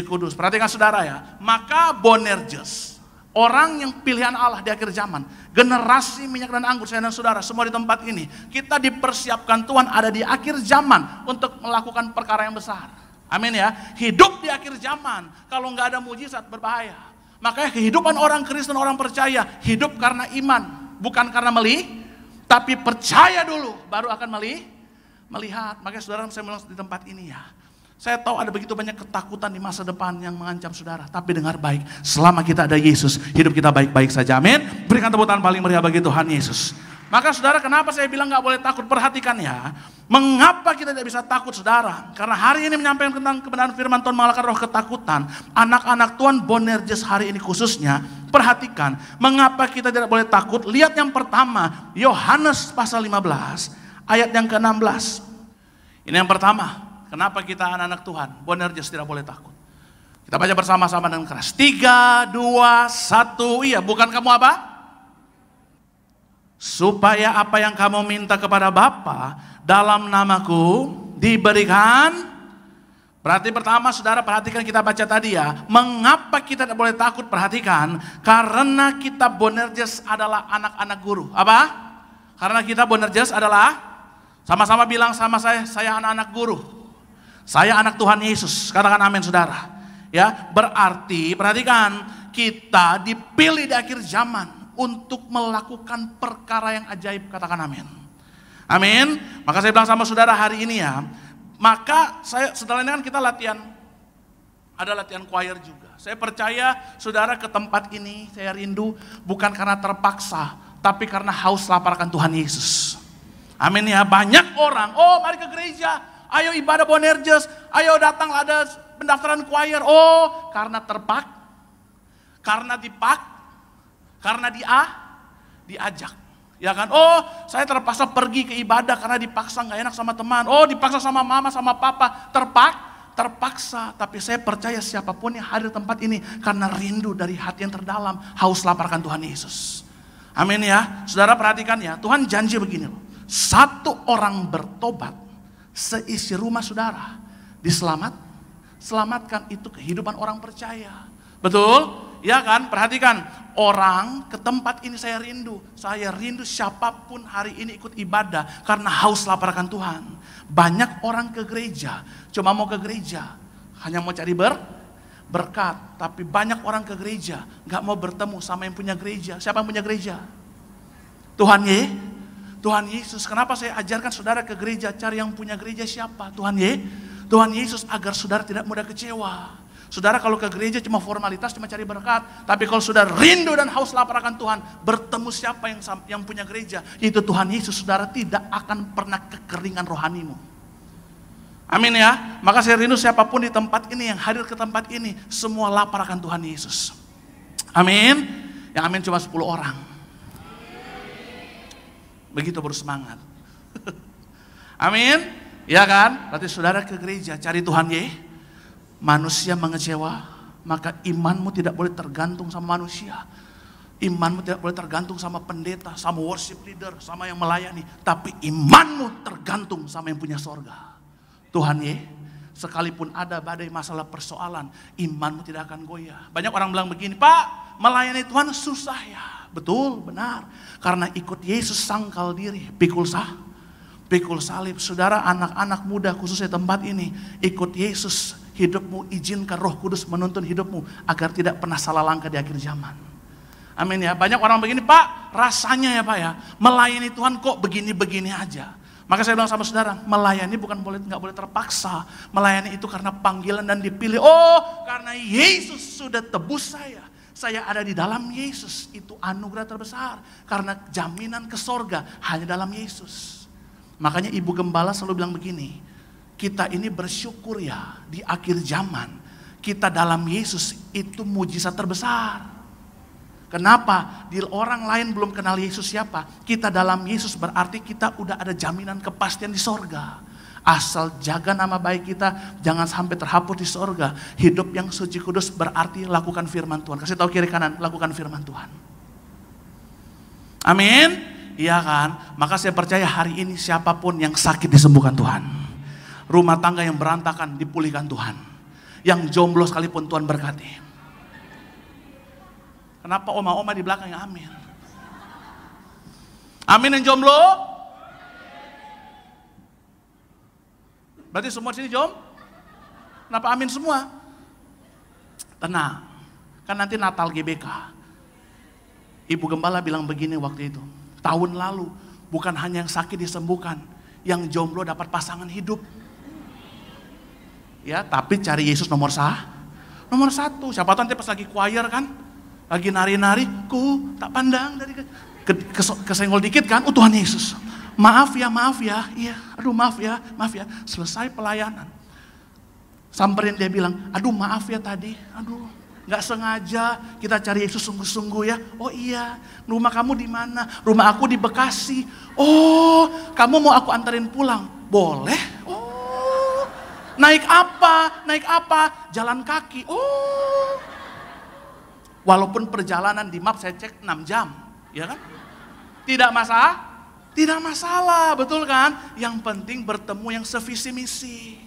kudus. Perhatikan saudara ya, maka Boanerges, orang yang pilihan Allah di akhir zaman, generasi minyak dan anggur, saya dan saudara semua di tempat ini, kita dipersiapkan Tuhan ada di akhir zaman untuk melakukan perkara yang besar. Amin ya. Hidup di akhir zaman, kalau nggak ada mujizat berbahaya. Makanya kehidupan orang Kristen, orang percaya, hidup karena iman, bukan karena melih, tapi percaya dulu, baru akan melihat. Makanya saudara, saya bilang di tempat ini ya, saya tahu ada begitu banyak ketakutan di masa depan yang mengancam saudara. Tapi dengar baik, selama kita ada Yesus, hidup kita baik-baik saja. Amin. Berikan tepuk tangan paling meriah bagi Tuhan Yesus. Maka saudara, kenapa saya bilang gak boleh takut? Perhatikan ya, mengapa kita tidak bisa takut saudara? Karena hari ini menyampaikan tentang kebenaran firman Tuhan mengalahkan roh ketakutan. Anak-anak Tuhan Bonerges hari ini khususnya, perhatikan, mengapa kita tidak boleh takut? Lihat yang pertama, Yohanes pasal 15, ayat yang ke-16. Ini yang pertama, kenapa kita anak-anak Tuhan Bonerges tidak boleh takut? Kita baca bersama-sama dengan keras. 3, 2, 1, iya, bukan kamu apa? Supaya apa yang kamu minta kepada Bapa dalam namaku diberikan. Berarti pertama saudara, perhatikan kita baca tadi ya. Mengapa kita tidak boleh takut? Perhatikan. Karena kita Bonerges adalah anak-anak guru. Apa? Karena kita Bonerges adalah, sama-sama bilang sama saya anak-anak guru. Saya anak Tuhan Yesus. Katakan amin saudara. Ya, berarti perhatikan, kita dipilih di akhir zaman untuk melakukan perkara yang ajaib. Katakan amin. Amin. Maka saya bilang sama saudara hari ini ya, maka setelah ini kan kita latihan, ada latihan choir juga. Saya percaya saudara ke tempat ini, saya rindu bukan karena terpaksa, tapi karena haus lapar akan Tuhan Yesus. Amin ya. Banyak orang, oh mari ke gereja, ayo ibadah Bonerges, ayo datang ada pendaftaran choir. Oh karena karena karena diajak, ya kan? Oh, saya terpaksa pergi ke ibadah karena dipaksa, nggak enak sama teman. Oh, dipaksa sama mama, sama papa, terpaksa. Tapi saya percaya siapapun yang hadir di tempat ini karena rindu dari hati yang terdalam, haus lapar akan Tuhan Yesus. Amin ya, saudara perhatikan ya. Tuhan janji begini loh, satu orang bertobat, seisi rumah saudara selamatkan itu kehidupan orang percaya. Betul? Ya kan, perhatikan, orang ke tempat ini saya rindu siapapun hari ini ikut ibadah karena haus lapar akan Tuhan. Banyak orang ke gereja, cuma mau ke gereja, hanya mau cari berkat. Tapi banyak orang ke gereja, gak mau bertemu sama yang punya gereja. Siapa yang punya gereja? Tuhan Yesus. Kenapa saya ajarkan saudara ke gereja, cari yang punya gereja siapa? Tuhan Yesus, agar saudara tidak mudah kecewa. Saudara kalau ke gereja cuma formalitas, cuma cari berkat. Tapi kalau saudara rindu dan haus lapar akan Tuhan, bertemu siapa yang punya gereja, yaitu Tuhan Yesus, saudara tidak akan pernah kekeringan rohanimu. Amin ya. Maka saya rindu siapapun di tempat ini, yang hadir ke tempat ini, semua lapar akan Tuhan Yesus. Amin. Yang amin cuma 10 orang. Begitu baru semangat. Amin. Ya kan? Berarti saudara ke gereja, cari Tuhan Yesus. Manusia mengecewa, maka imanmu tidak boleh tergantung sama manusia. Imanmu tidak boleh tergantung sama pendeta, sama worship leader, sama yang melayani. Tapi imanmu tergantung sama yang punya sorga. Tuhan sekalipun ada badai masalah persoalan, imanmu tidak akan goyah. Banyak orang bilang begini, Pak, melayani Tuhan susah ya. Betul, benar. Karena ikut Yesus sangkal diri, pikul salib. Saudara, anak-anak muda khususnya tempat ini, ikut Yesus. Hidupmu, izinkan Roh Kudus menuntun hidupmu agar tidak pernah salah langkah di akhir zaman. Amin ya. Banyak orang begini, Pak, rasanya ya Pak ya, melayani Tuhan kok begini-begini aja. Maka saya bilang sama saudara, melayani nggak boleh terpaksa. Melayani itu karena panggilan dan dipilih. Oh, karena Yesus sudah tebus saya. Saya ada di dalam Yesus, itu anugerah terbesar. Karena jaminan ke sorga hanya dalam Yesus. Makanya Ibu Gembala selalu bilang begini, kita ini bersyukur ya di akhir zaman, kita dalam Yesus itu mujizat terbesar. Kenapa? Di orang lain belum kenal Yesus siapa, kita dalam Yesus berarti kita udah ada jaminan kepastian di sorga. Asal jaga nama baik kita, jangan sampai terhapus di sorga. Hidup yang suci kudus berarti lakukan firman Tuhan. Kasih tahu kiri kanan, lakukan firman Tuhan. Amin. Iya kan? Maka saya percaya hari ini siapapun yang sakit disembuhkan Tuhan. Rumah tangga yang berantakan dipulihkan Tuhan. Yang jomblo sekalipun Tuhan berkati. Kenapa oma-oma di belakang yang amin? Amin yang jomblo? Berarti semua di sini Kenapa amin semua? Tenang. Kan nanti Natal GBK. Ibu Gembala bilang begini waktu itu. Tahun lalu bukan hanya yang sakit disembuhkan, yang jomblo dapat pasangan hidup. Ya, tapi cari Yesus nomor satu. Siapa tahu nanti pas lagi choir kan, lagi nari-nari, ku tak pandang dari kesenggol dikit kan, Tuhan Yesus. Maaf ya, iya, aduh maaf ya. Selesai pelayanan. Samperin dia bilang, aduh maaf ya tadi, aduh nggak sengaja kita cari Yesus sungguh-sungguh ya. Oh iya, rumah kamu di mana? Rumah aku di Bekasi. Oh, kamu mau aku anterin pulang? Boleh. Oh, naik apa? Jalan kaki. Oh, walaupun perjalanan di map saya cek 6 jam, ya kan? Tidak masalah, betul kan? Yang penting bertemu yang sevisi misi.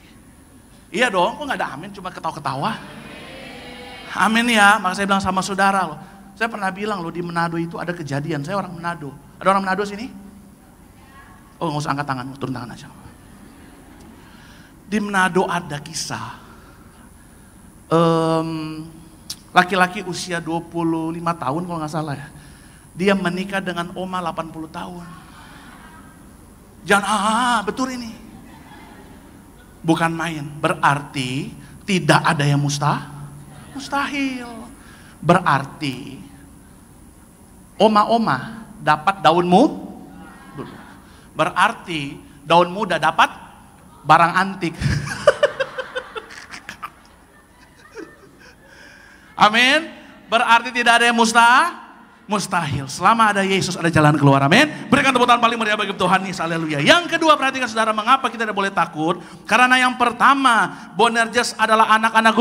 Iya dong, kok nggak ada amin, cuma ketawa-ketawa. Amin ya, maka saya bilang sama saudara loh. Saya pernah bilang loh, di Manado itu ada kejadian, saya orang Manado. Ada orang Manado sini? Oh nggak usah angkat tangan, turun tangan aja. Di Manado ada kisah, laki-laki usia 25 tahun kalau nggak salah ya. Dia menikah dengan oma 80 tahun. Jangan, betul ini. Bukan main, berarti tidak ada yang mustahil. Berarti oma-oma dapat daunmu dulu. Berarti daun muda dapat barang antik. Amin. Berarti tidak ada yang mustahil. Selama ada Yesus ada jalan keluar. Amin. Berikan tepuk tangan paling meriah bagi Tuhan Yesus. Haleluya. Yang kedua, perhatikan saudara, mengapa kita tidak boleh takut? Karena yang pertama, Boanerges adalah anak-anak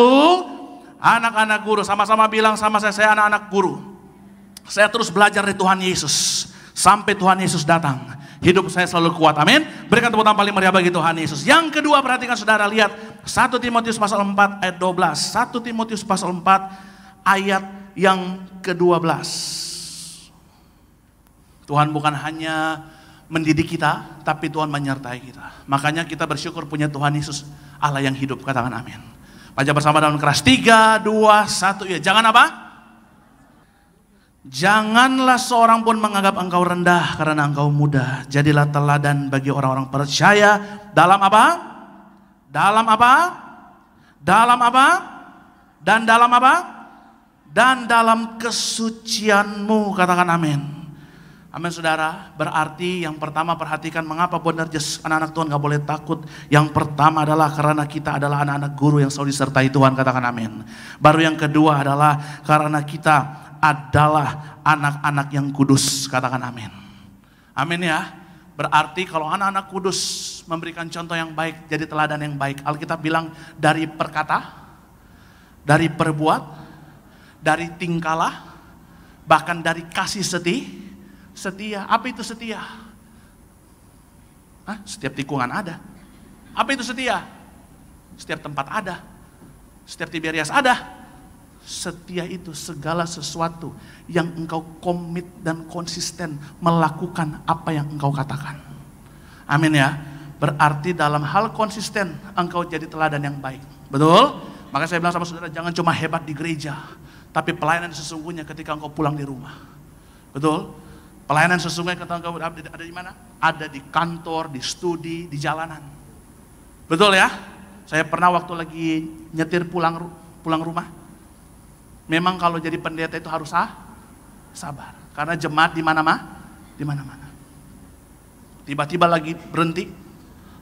guru. Sama-sama bilang sama saya anak-anak guru. Saya terus belajar dari Tuhan Yesus sampai Tuhan Yesus datang. Hidup saya selalu kuat. Amin. Berikan tepuk tangan paling meriah bagi Tuhan Yesus. Yang kedua, perhatikan saudara, lihat 1 Timotius pasal 4 ayat 12. 1 Timotius pasal 4 ayat yang ke-12. Tuhan bukan hanya mendidik kita, tapi Tuhan menyertai kita. Makanya kita bersyukur punya Tuhan Yesus, Allah yang hidup. Katakan amin. Baca bersama dalam keras. 3, 2, 1. Ya, jangan apa? Janganlah seorang pun menganggap engkau rendah karena engkau muda. Jadilah teladan bagi orang-orang percaya dalam apa? Dalam apa? Dalam apa? Dan dalam apa? Dan dalam kesucianmu. Katakan amin. Amin saudara, berarti yang pertama perhatikan mengapa Boanerges anak-anak Tuhan gak boleh takut. Yang pertama adalah karena kita adalah anak-anak guru yang selalu disertai Tuhan, katakan amin. Baru yang kedua adalah karena kita adalah anak-anak yang kudus, katakan amin. Amin ya, berarti kalau anak-anak kudus memberikan contoh yang baik, jadi teladan yang baik. Alkitab bilang dari perkata, dari perbuat, dari tingkah, bahkan dari kasih setia. Apa itu setia? Setiap tikungan ada. Apa itu setia? Setiap tempat ada. Setiap Tiberias ada. Setia itu segala sesuatu yang engkau komit dan konsisten melakukan apa yang engkau katakan. Amin ya. Berarti dalam hal konsisten engkau jadi teladan yang baik. Betul? Maka saya bilang sama saudara, jangan cuma hebat di gereja, tapi pelayanan sesungguhnya ketika engkau pulang di rumah. Betul? Pelayanan sesungguhnya ketika engkau ada di mana? Ada di kantor, di studi, di jalanan. Betul ya? Saya pernah waktu lagi nyetir pulang rumah. Memang kalau jadi pendeta itu harus sabar. Karena jemaat di mana-mana. Tiba-tiba lagi berhenti.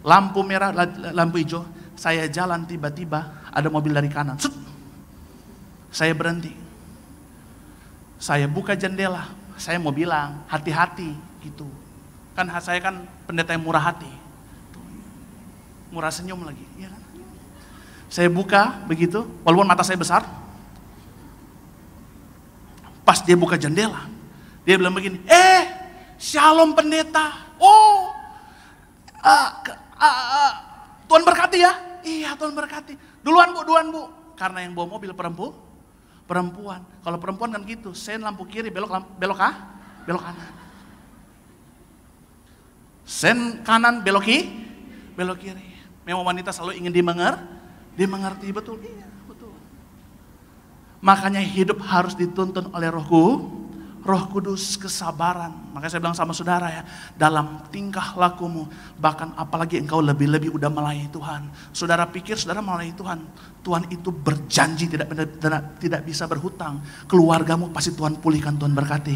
Lampu merah, lampu hijau. Saya jalan tiba-tiba ada mobil dari kanan. Sut. Saya berhenti. Saya buka jendela. Saya mau bilang, hati-hati gitu. Kan saya kan pendeta yang murah hati. Murah senyum lagi, ya kan? Saya buka begitu, walaupun mata saya besar. Pas dia buka jendela, dia bilang begini, shalom pendeta. Oh, Tuhan berkati ya. Iya, Tuhan berkati. Duluan bu. Karena yang bawa mobil perempuan. Kalau perempuan kan gitu, sen lampu kiri, belok kanan. Sen kanan, belok kiri. Memang wanita selalu ingin dimengerti, betul? Iya, betul. Makanya hidup harus dituntun oleh Roh Roh Kudus, kesabaran. Makanya saya bilang sama saudara ya, dalam tingkah lakumu, bahkan apalagi engkau lebih-lebih udah melayani Tuhan. Saudara pikir saudara melayani Tuhan, Tuhan itu berjanji tidak bisa berhutang. Keluargamu pasti Tuhan pulihkan, Tuhan berkati.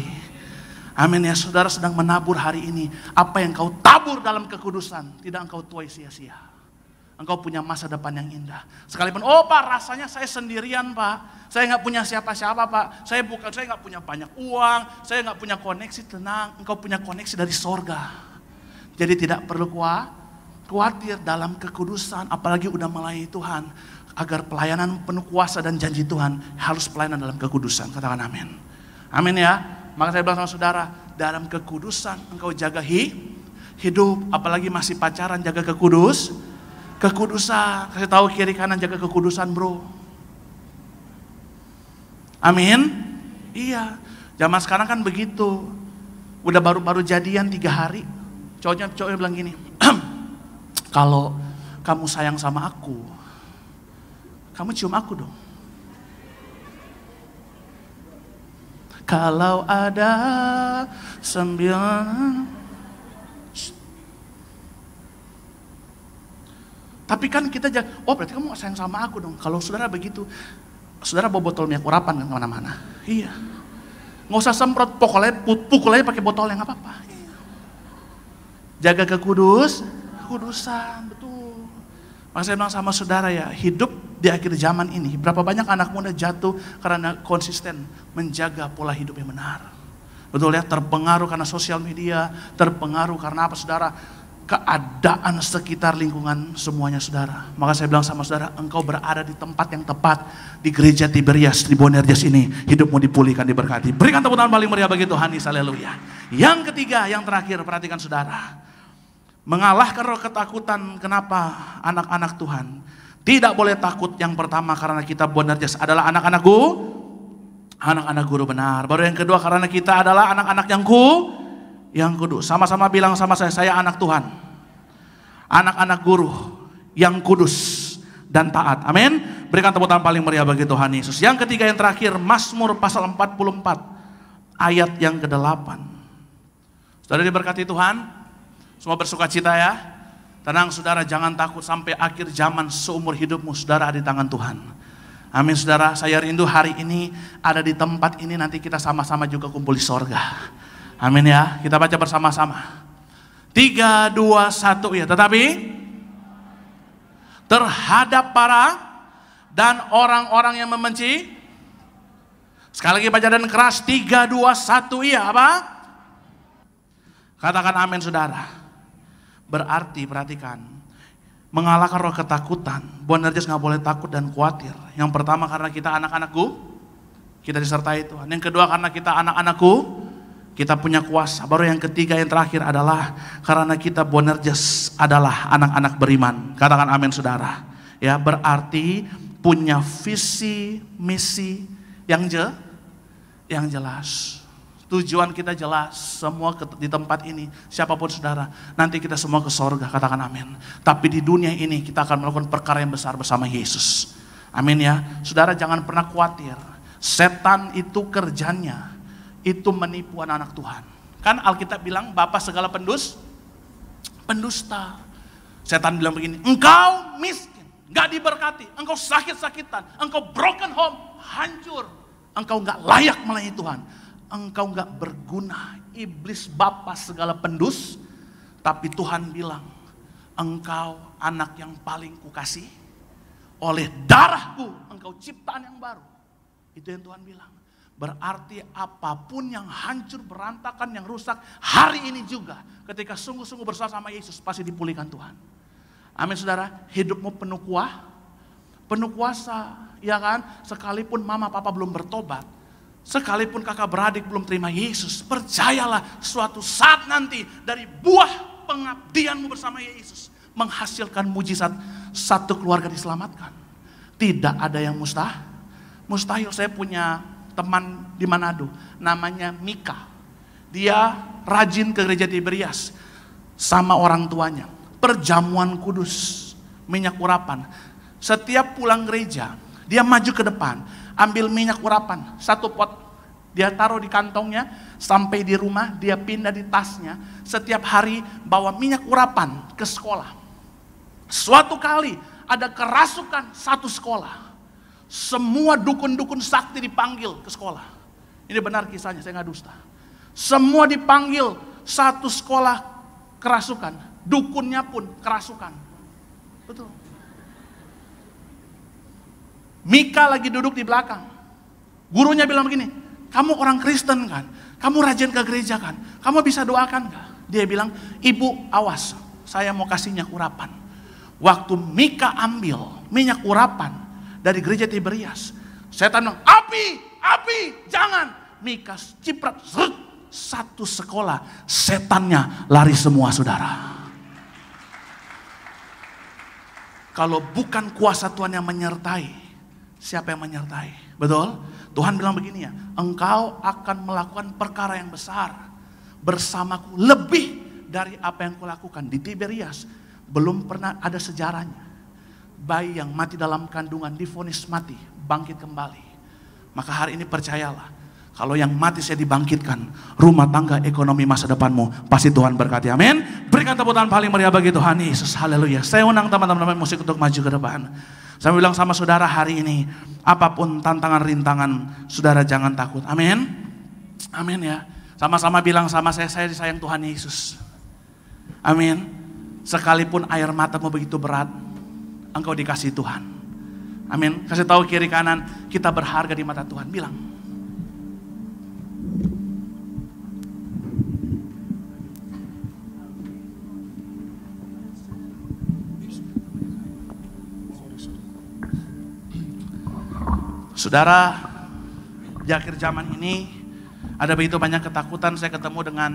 Amin ya, saudara sedang menabur hari ini. Apa yang kau tabur dalam kekudusan, tidak engkau tuai sia-sia. Engkau punya masa depan yang indah. Sekalipun, oh Pak, rasanya saya sendirian Pak. Saya nggak punya siapa-siapa Pak. Saya nggak punya banyak uang. Saya nggak punya koneksi. Tenang, engkau punya koneksi dari sorga. Jadi tidak perlu khawatir dalam kekudusan. Apalagi udah melayani Tuhan. Agar pelayanan penuh kuasa dan janji Tuhan. Harus pelayanan dalam kekudusan. Katakan amin. Amin ya. Maka saya bilang sama saudara, dalam kekudusan engkau jaga hidup. Apalagi masih pacaran, jaga kekudusan, kasih tahu kiri kanan, jaga kekudusan bro. Amin. Iya, zaman sekarang kan begitu. Udah baru jadian 3 hari, cowoknya bilang gini, kalau kamu sayang sama aku, kamu cium aku dong. Kalau ada 9. Tapi kan kita oh berarti kamu sayang sama aku dong. Kalau saudara begitu, saudara bawa botol minyak urapan kan kemana-mana. Iya. Nggak usah semprot, pukul aja pakai botol yang apa-apa. Iya. Jaga kekudusan, betul. Maka saya bilang sama saudara ya, hidup di akhir zaman ini, berapa banyak anak muda jatuh karena konsisten menjaga pola hidup yang benar. Betul ya, terpengaruh karena sosial media, terpengaruh karena apa saudara? Keadaan sekitar lingkungan semuanya saudara. Maka saya bilang sama saudara, engkau berada di tempat yang tepat. Di gereja Tiberias, di Boanerges ini, hidupmu dipulihkan, diberkati. Berikan tepuk tangan paling meriah bagi Tuhan, haleluya. Yang ketiga, yang terakhir, perhatikan saudara. Mengalahkan roh ketakutan, kenapa anak-anak Tuhan tidak boleh takut? Yang pertama, karena kita Boanerges adalah anak-anak guru benar. Baru yang kedua, karena kita adalah anak-anak yang kudus. Sama-sama bilang sama saya anak Tuhan. Anak-anak guru yang kudus dan taat. Amin. Berikan tepuk tangan paling meriah bagi Tuhan Yesus. Yang ketiga yang terakhir, Mazmur pasal 44 ayat yang ke-8. Saudara diberkati Tuhan. Semua bersuka cita ya. Tenang saudara, jangan takut, sampai akhir zaman seumur hidupmu saudara ada di tangan Tuhan. Amin saudara, saya rindu hari ini ada di tempat ini, nanti kita sama-sama juga kumpul di sorga. Amin ya, kita baca bersama-sama. 3, 2, 1 ya. Tetapi terhadap para dan orang-orang yang membenci. Sekali lagi baca dan keras, 3, 2, 1 iya apa? Katakan amin saudara. Berarti perhatikan, mengalahkan roh ketakutan. Boanerges nggak boleh takut dan khawatir. Yang pertama karena kita anak-anakku, kita disertai Tuhan. Yang kedua karena kita anak-anakku, kita punya kuasa. Baru yang ketiga yang terakhir adalah karena kita Boanerges adalah anak-anak beriman. Katakan amin saudara. Ya, berarti punya visi, misi yang jelas. Tujuan kita jelas, semua di tempat ini, siapapun saudara, nanti kita semua ke sorga, katakan amin. Tapi di dunia ini kita akan melakukan perkara yang besar bersama Yesus. Amin ya. Saudara jangan pernah khawatir. Setan itu kerjanya itu menipu anak-anak Tuhan. Kan Alkitab bilang Bapa segala pendusta. Setan bilang begini, engkau miskin, gak diberkati, engkau sakit-sakitan, engkau broken home, hancur, engkau gak layak melayani Tuhan, engkau gak berguna. Iblis Bapa segala tapi Tuhan bilang, engkau anak yang paling kukasih, oleh darahku engkau ciptaan yang baru. Itu yang Tuhan bilang. Berarti apapun yang hancur, berantakan, yang rusak, hari ini juga ketika sungguh-sungguh bersama Yesus pasti dipulihkan Tuhan. Amin saudara, hidupmu penuh kuasa, ya kan? Sekalipun mama papa belum bertobat, sekalipun kakak beradik belum terima Yesus, percayalah suatu saat nanti dari buah pengabdianmu bersama Yesus menghasilkan mujizat, satu keluarga diselamatkan. Tidak ada yang mustahil. Saya punya teman di Manado, namanya Mika. Dia rajin ke gereja Tiberias sama orang tuanya. Perjamuan kudus, minyak urapan. Setiap pulang gereja, dia maju ke depan, ambil minyak urapan, 1 pot Dia taruh di kantongnya, sampai di rumah dia pindah di tasnya. Setiap hari bawa minyak urapan ke sekolah. Suatu kali ada kerasukan satu sekolah. Semua dukun-dukun sakti dipanggil ke sekolah. Ini benar kisahnya, saya nggak dusta. Semua dipanggil, satu sekolah kerasukan. Dukunnya pun kerasukan. Betul. Mika lagi duduk di belakang. Gurunya bilang begini, kamu orang Kristen kan? Kamu rajin ke gereja kan? Kamu bisa doakan gak? Dia bilang, ibu awas, saya mau kasih minyak urapan. Waktu Mika ambil minyak urapan dari gereja Tiberias, setan bilang, api, jangan. Mika ciprat, satu sekolah, setannya lari semua saudara. Kalau bukan kuasa Tuhan yang menyertai, siapa yang menyertai? Betul? Tuhan bilang begini ya, engkau akan melakukan perkara yang besar bersamaku lebih dari apa yang kulakukan. Di Tiberias belum pernah ada sejarahnya. Bayi yang mati dalam kandungan divonis mati, bangkit kembali. Maka hari ini percayalah, kalau yang mati saya dibangkitkan, rumah tangga ekonomi masa depanmu pasti Tuhan berkati. Amin. Berikan tepuk tangan paling meriah bagi Tuhan Yesus. Haleluya. Saya undang teman-teman musik untuk maju ke depan. Saya bilang sama saudara hari ini, apapun tantangan rintangan, saudara jangan takut. Amin. Amin ya. Sama-sama bilang sama saya disayang Tuhan Yesus. Amin. Sekalipun air matamu begitu berat, engkau dikasih Tuhan. Amin. Kasih tahu kiri kanan, kita berharga di mata Tuhan. Bilang. Saudara, di akhir zaman ini ada begitu banyak ketakutan. Saya ketemu dengan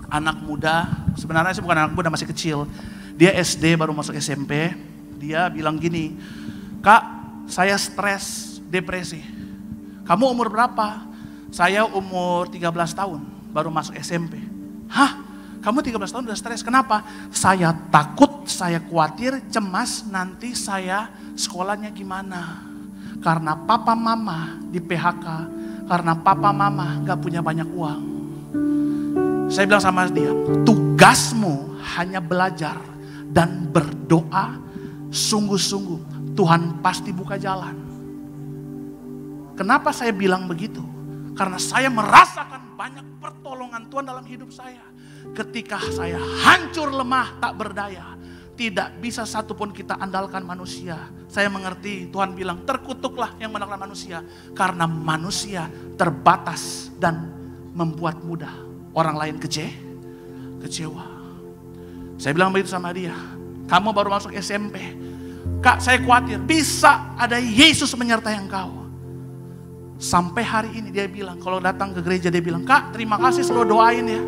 anak muda, sebenarnya sih bukan anak muda, masih kecil. Dia SD baru masuk SMP. Dia bilang gini, Kak, saya stres, depresi. Kamu umur berapa? Saya umur 13 tahun, baru masuk SMP. Hah? Kamu 13 tahun udah stres, kenapa? Saya takut, saya khawatir, cemas nanti saya sekolahnya gimana. Karena papa mama di PHK, karena papa mama gak punya banyak uang. Saya bilang sama dia, tugasmu hanya belajar dan berdoa sungguh-sungguh. Tuhan pasti buka jalan. Kenapa saya bilang begitu? Karena saya merasakan banyak pertolongan Tuhan dalam hidup saya. Ketika saya hancur, lemah, tak berdaya, tidak bisa satupun kita andalkan manusia. Saya mengerti Tuhan bilang terkutuklah yang mengandalkan manusia. Karena manusia terbatas dan membuat mudah orang lain kecewa. Saya bilang begitu sama dia. Kamu baru masuk SMP. Kak, saya khawatir bisa ada Yesus menyertai engkau. Sampai hari ini dia bilang, kalau datang ke gereja dia bilang, Kak terima kasih selalu doain ya.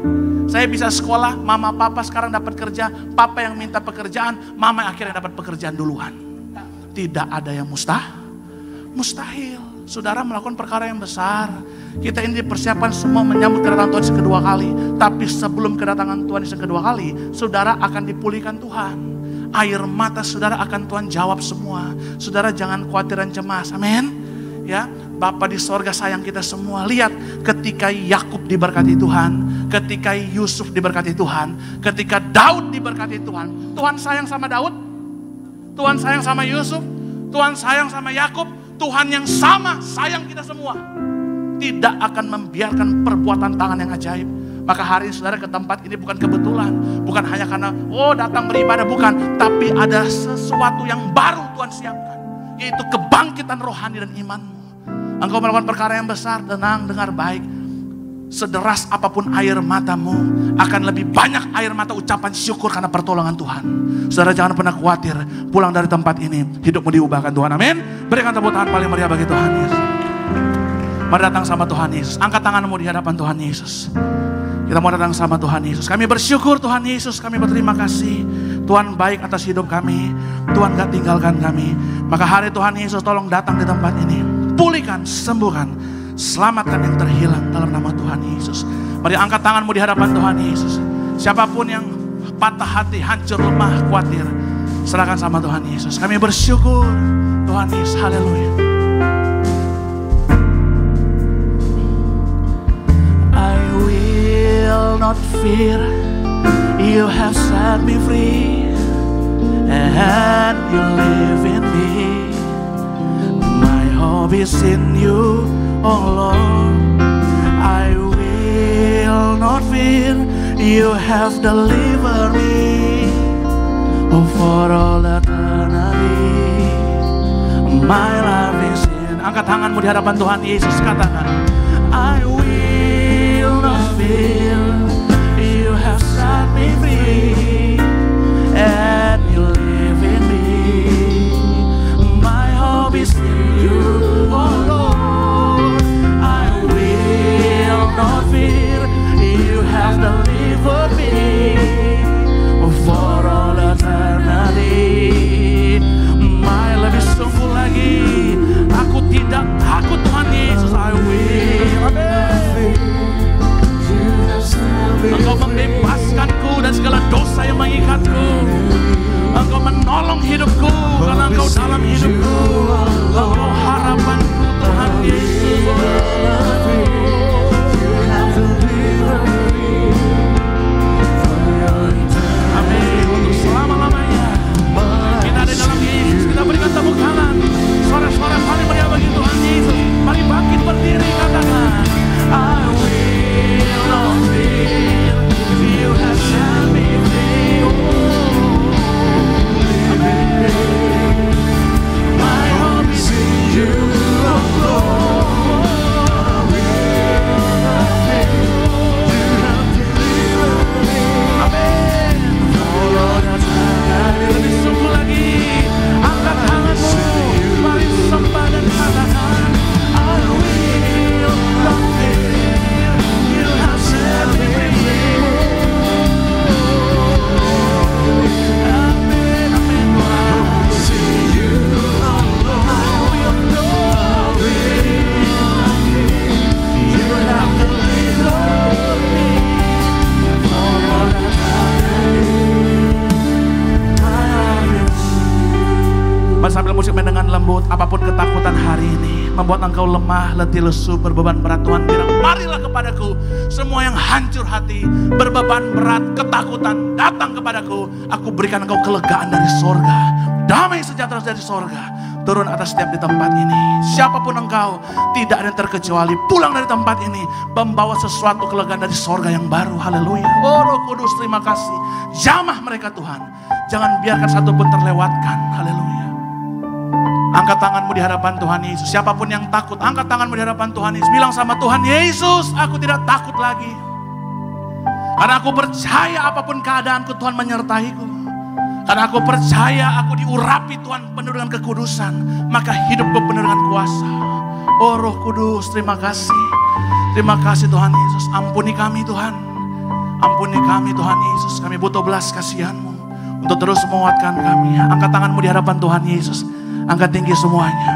Saya bisa sekolah, mama papa sekarang dapat kerja, papa yang minta pekerjaan, mama akhirnya dapat pekerjaan duluan. Tidak ada yang mustahil. Saudara melakukan perkara yang besar. Kita ini dipersiapkan semua menyambut kedatangan Tuhan yang kedua kali. Tapi sebelum kedatangan Tuhan yang kedua kali, saudara akan dipulihkan Tuhan. Air mata saudara akan Tuhan jawab semua. Saudara jangan khawatir dan cemas. Amin. Ya, Bapa di sorga sayang kita semua. Lihat ketika Yakub diberkati Tuhan, ketika Yusuf diberkati Tuhan, ketika Daud diberkati Tuhan. Tuhan sayang sama Daud, Tuhan sayang sama Yusuf, Tuhan sayang sama Yakub. Tuhan yang sama sayang kita semua. Tidak akan membiarkan perbuatan tangan yang ajaib. Maka hari ini saudara ke tempat ini bukan kebetulan, bukan hanya karena datang beribadah, bukan, tapi ada sesuatu yang baru Tuhan siapkan, yaitu kebangkitan rohani dan imanmu. Engkau melakukan perkara yang besar, tenang, dengar baik. Sederas apapun air matamu, akan lebih banyak air mata ucapan syukur karena pertolongan Tuhan. Saudara jangan pernah khawatir, pulang dari tempat ini, hidupmu diubahkan Tuhan, amin. Berikan tepuk tangan paling meriah bagi Tuhan Yesus. Mari datang sama Tuhan Yesus, angkat tanganmu di hadapan Tuhan Yesus. Kita mau datang sama Tuhan Yesus. Kami bersyukur Tuhan Yesus, kami berterima kasih. Tuhan baik atas hidup kami, Tuhan gak tinggalkan kami. Maka hari Tuhan Yesus tolong datang di tempat ini. Pulihkan, sembuhkan, selamatkan yang terhilang dalam nama Tuhan Yesus. Mari angkat tanganmu di hadapan Tuhan Yesus. Siapapun yang patah hati, hancur, lemah, khawatir, serahkan sama Tuhan Yesus. Kami bersyukur Tuhan Yesus, haleluya. will not fear. You have set me free, and you live in me. My hope is in you, oh Lord. I will not fear. You have delivered me, oh, for all eternity. My life is in. Angkat tanganmu di hadapan Tuhan Yesus, katakan, I will not fear. You have set me free, and you live in me. My hope is in you, oh Lord. I will not fear. You have delivered me, for all eternity. My lebih sungguh lagi, aku tidak takut Tuhan Yesus. I will. Amen. Engkau membebaskanku dan segala dosa yang mengikatku. Engkau menolong hidupku karena Engkau dalam hidupku. Engkau harapanku Tuhan Yesus. Amin. Untuk selama-lamanya kita ada dalam Yesus. Kita berikan tepuk tangan. Suara-suara paling meriah bagi Tuhan Yesus. Mari bangkit berdiri, katakan, I will not fear. You have set me free. My hope is in you, oh Lord. I will not fear. You have delivered me. Amen. Oh Lord, lebih sungguh lagi. Angkat tanganmu, mari sembah dan katakan, I will not fear. You have set me free. Amen, amen. I see you, oh Lord. I will not fear. You have delivered me. For all Mari sambil musik main dengan lembut, apapun ketakutan hari ini membuat engkau lemah, letih, lesu, berbeban berat, Tuhan bilang, marilah kepadaku semua yang hancur hati, berbeban berat, ketakutan, datang kepadaku. Aku berikan engkau kelegaan dari sorga, damai sejahtera dari sorga, turun atas setiap di tempat ini. Siapapun engkau, tidak ada yang terkecuali, pulang dari tempat ini membawa sesuatu kelegaan dari sorga yang baru. Haleluya. Oh Roh Kudus, terima kasih. Jamah mereka Tuhan, jangan biarkan satu pun terlewatkan. Haleluya. Angkat tanganmu di hadapan Tuhan Yesus. Siapapun yang takut, angkat tanganmu di hadapan Tuhan Yesus. Bilang sama Tuhan Yesus, aku tidak takut lagi. Karena aku percaya apapun keadaanku, Tuhan menyertaiku. Karena aku percaya aku diurapi Tuhan penuh dengan kekudusan. Maka hidupku penuh dengan kuasa. Oh Roh Kudus, terima kasih. Terima kasih Tuhan Yesus. Ampuni kami Tuhan. Ampuni kami Tuhan Yesus. Kami butuh belas kasihan-Mu untuk terus menguatkan kami. Angkat tanganmu di hadapan Tuhan Yesus. Angkat tinggi semuanya.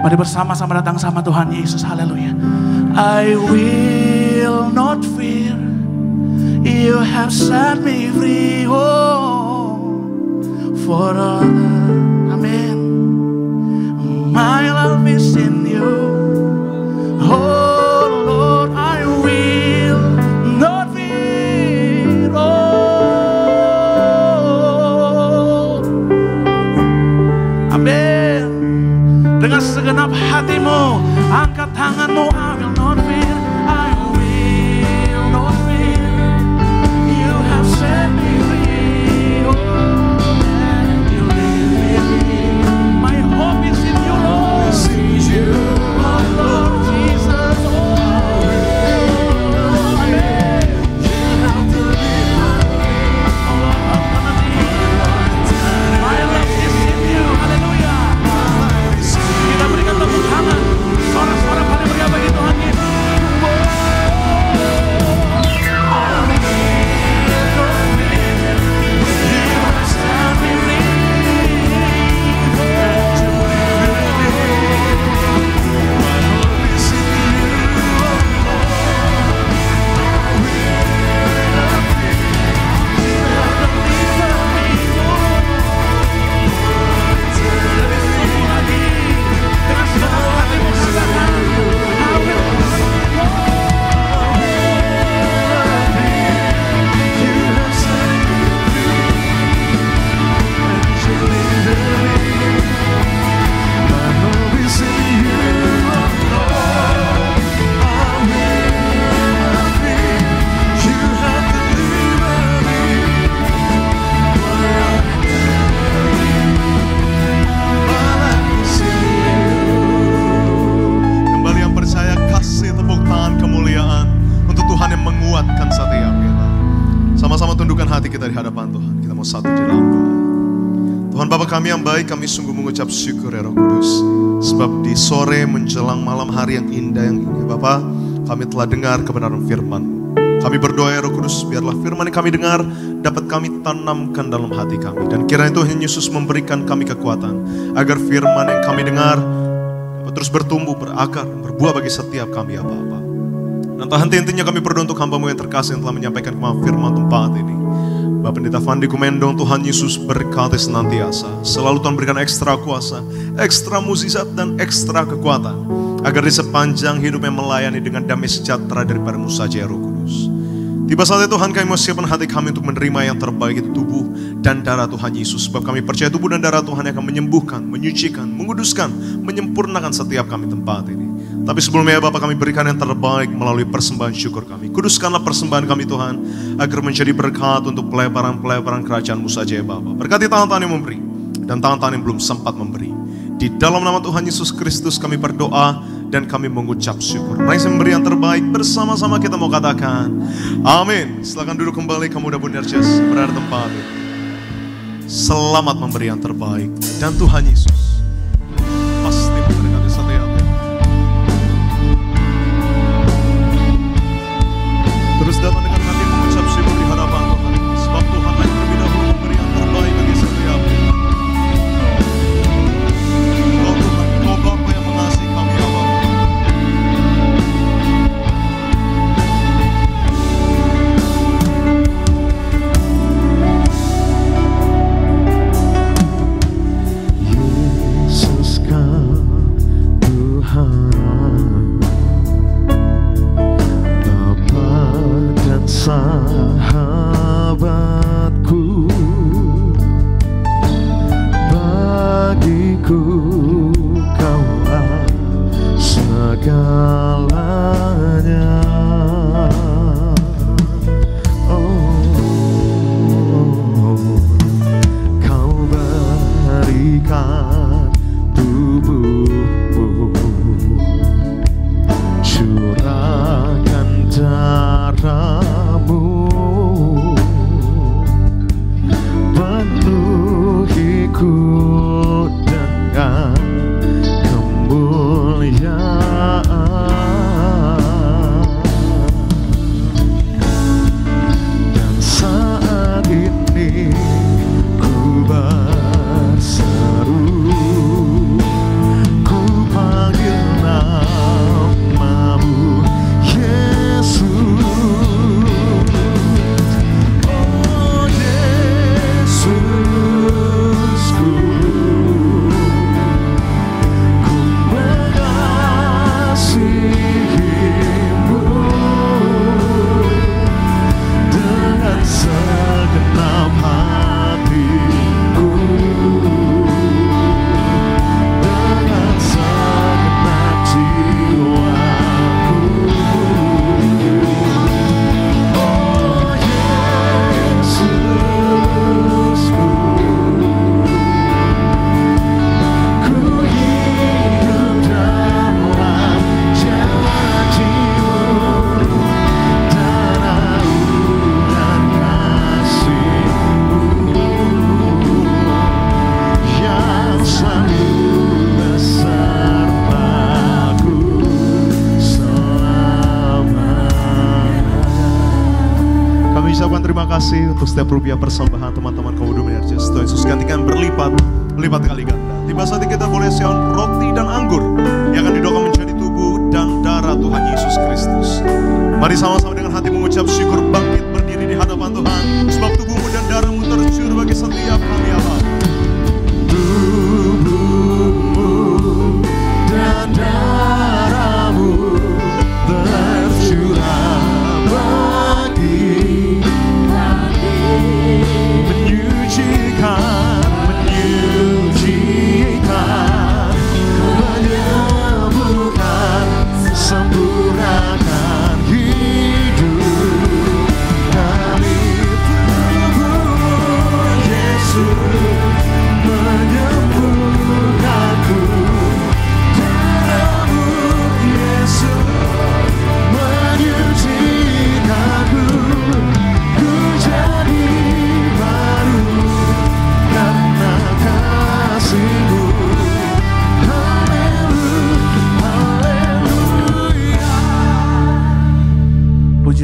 Mari bersama-sama datang sama Tuhan Yesus. Haleluya. I will not fear. You have set me free. Oh, for all. Amen. My love is in you. Oh Lord, I will not fear. Oh, amin. Dengan segenap hatimu, angkat tanganmu. I will not fear. I will not fear. You have set me free. Oh, and you live in me. My hope is in you, Lord. See you, oh Lord Jesus. Oh, amen. You have delivered me. Oh Lord, I'm gonna live. My love is in you. Hallelujah. Kita berikan tepuk tangan. Suara-suara paling meriah bagi Tuhan Yesus. Bapa kami yang baik, kami sungguh mengucap syukur ya Roh Kudus. Sebab di sore menjelang malam hari yang indah yang ini Bapa, kami telah dengar kebenaran firman. Kami berdoa ya Roh Kudus, biarlah firman yang kami dengar dapat kami tanamkan dalam hati kami. Dan kiranya Tuhan Yesus memberikan kami kekuatan agar firman yang kami dengar dapat terus bertumbuh, berakar, berbuah bagi setiap kami ya Bapa. Dan Tuhan, intinya kami berdoa untuk hamba-Mu yang terkasih yang telah menyampaikan firman tempat ini. Bapak Pendeta Fandi Kumendong, Tuhan Yesus berkati senantiasa. Selalu Tuhan berikan ekstra kuasa, ekstra mukjizat dan ekstra kekuatan. Agar di sepanjang hidupnya melayani dengan damai sejahtera daripada-Mu saja ya Roh Kudus. Tiba saatnya Tuhan, kami mau siapkan hati kami untuk menerima yang terbaik, itu tubuh dan darah Tuhan Yesus. Sebab kami percaya tubuh dan darah Tuhan yang akan menyembuhkan, menyucikan, menguduskan, menyempurnakan setiap kami tempat ini. Tapi sebelumnya Bapak, kami berikan yang terbaik melalui persembahan syukur kami. Kuduskanlah persembahan kami Tuhan, agar menjadi berkat untuk pelebaran-pelebaran kerajaan-Mu saja ya Bapak. Berkati tangan-tangan yang memberi dan tangan-tangan yang belum sempat memberi. Di dalam nama Tuhan Yesus Kristus kami berdoa dan kami mengucap syukur. Mari memberi yang terbaik, bersama-sama kita mau katakan amin. Silakan duduk kembali, kamu udah benar Yesus berada tempat. Selamat memberi yang terbaik, dan Tuhan Yesus pasti memberkati setiap. Terus datang dengan hati mengucap syukur di hadapan Tuhan. Sebab Tuhan hanya lebih dahulu memberi yang terbaik bagi setiap kita. Oh Tuhan, Kau Bapa yang mengasihi kami ya Bapa. Yesus Kau Tuhan, Bapa dan sahabatku, bagiku Kaulah segalanya. Kau berikan tubuhmu, curahkan darah-Mu, penuhiku dengan kemuliaan. Dan saat ini ku berseru, ku panggil nama-Mu Yesus. Oh Yesusku, ku mengasihi-Mu dengan segenap hatiku, dengan segenap jiwaku. Oh Yesusku, ku hidup dalam janji-Mu dan alunan kasih-Mu yang selalu besertaku selamanya. Kami ucapkan terima kasih untuk setiap rupiah persembahan teman-teman kaum muda Yesus. Tuhan Yesus gantikan berlipat kali ganda. Tiba saatnya kita boleh siapkan roti dan anggur yang akan didoakan menjadi tubuh dan darah Tuhan Yesus Kristus. Mari sama-sama dengan hati mengucap syukur, bangkit berdiri di hadapan Tuhan. Sebab tubuh-Mu dan darah-Mu tercurah bagi setiap kami ya Bapa. Tubuh-Mu dan darah-Mu tercurah bagi menyucikan, menyembuhkan, sempurnakan hidup kami. Tubuh Yesus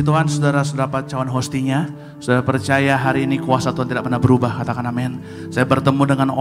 Tuhan, saudara sudah dapat cawan hostinya. Saudara percaya hari ini kuasa Tuhan tidak pernah berubah, katakan amin. Saya bertemu dengan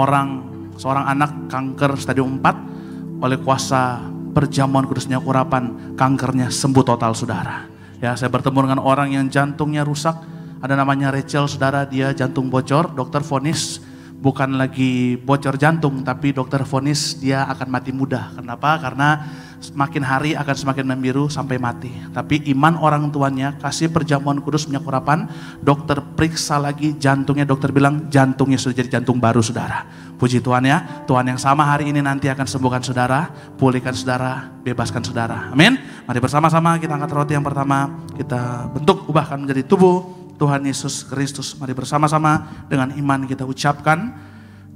seorang anak kanker stadium 4, oleh kuasa perjamuan kudusnya urapan, kankernya sembuh total saudara. Ya, saya bertemu dengan orang yang jantungnya rusak, ada namanya Rachel saudara, dia jantung bocor, dokter vonis bukan lagi bocor jantung, tapi dokter vonis dia akan mati muda. Kenapa? Karena semakin hari akan semakin membiru sampai mati. Tapi iman orang tuanya, kasih perjamuan kudus minyak urapan, dokter periksa lagi jantungnya, dokter bilang jantungnya sudah jadi jantung baru saudara. Puji Tuhan ya, Tuhan yang sama hari ini nanti akan sembuhkan saudara, pulihkan saudara, bebaskan saudara. Amin. Mari bersama-sama kita angkat roti yang pertama, kita bentuk ubahkan menjadi tubuh Tuhan Yesus Kristus. Mari bersama-sama dengan iman kita ucapkan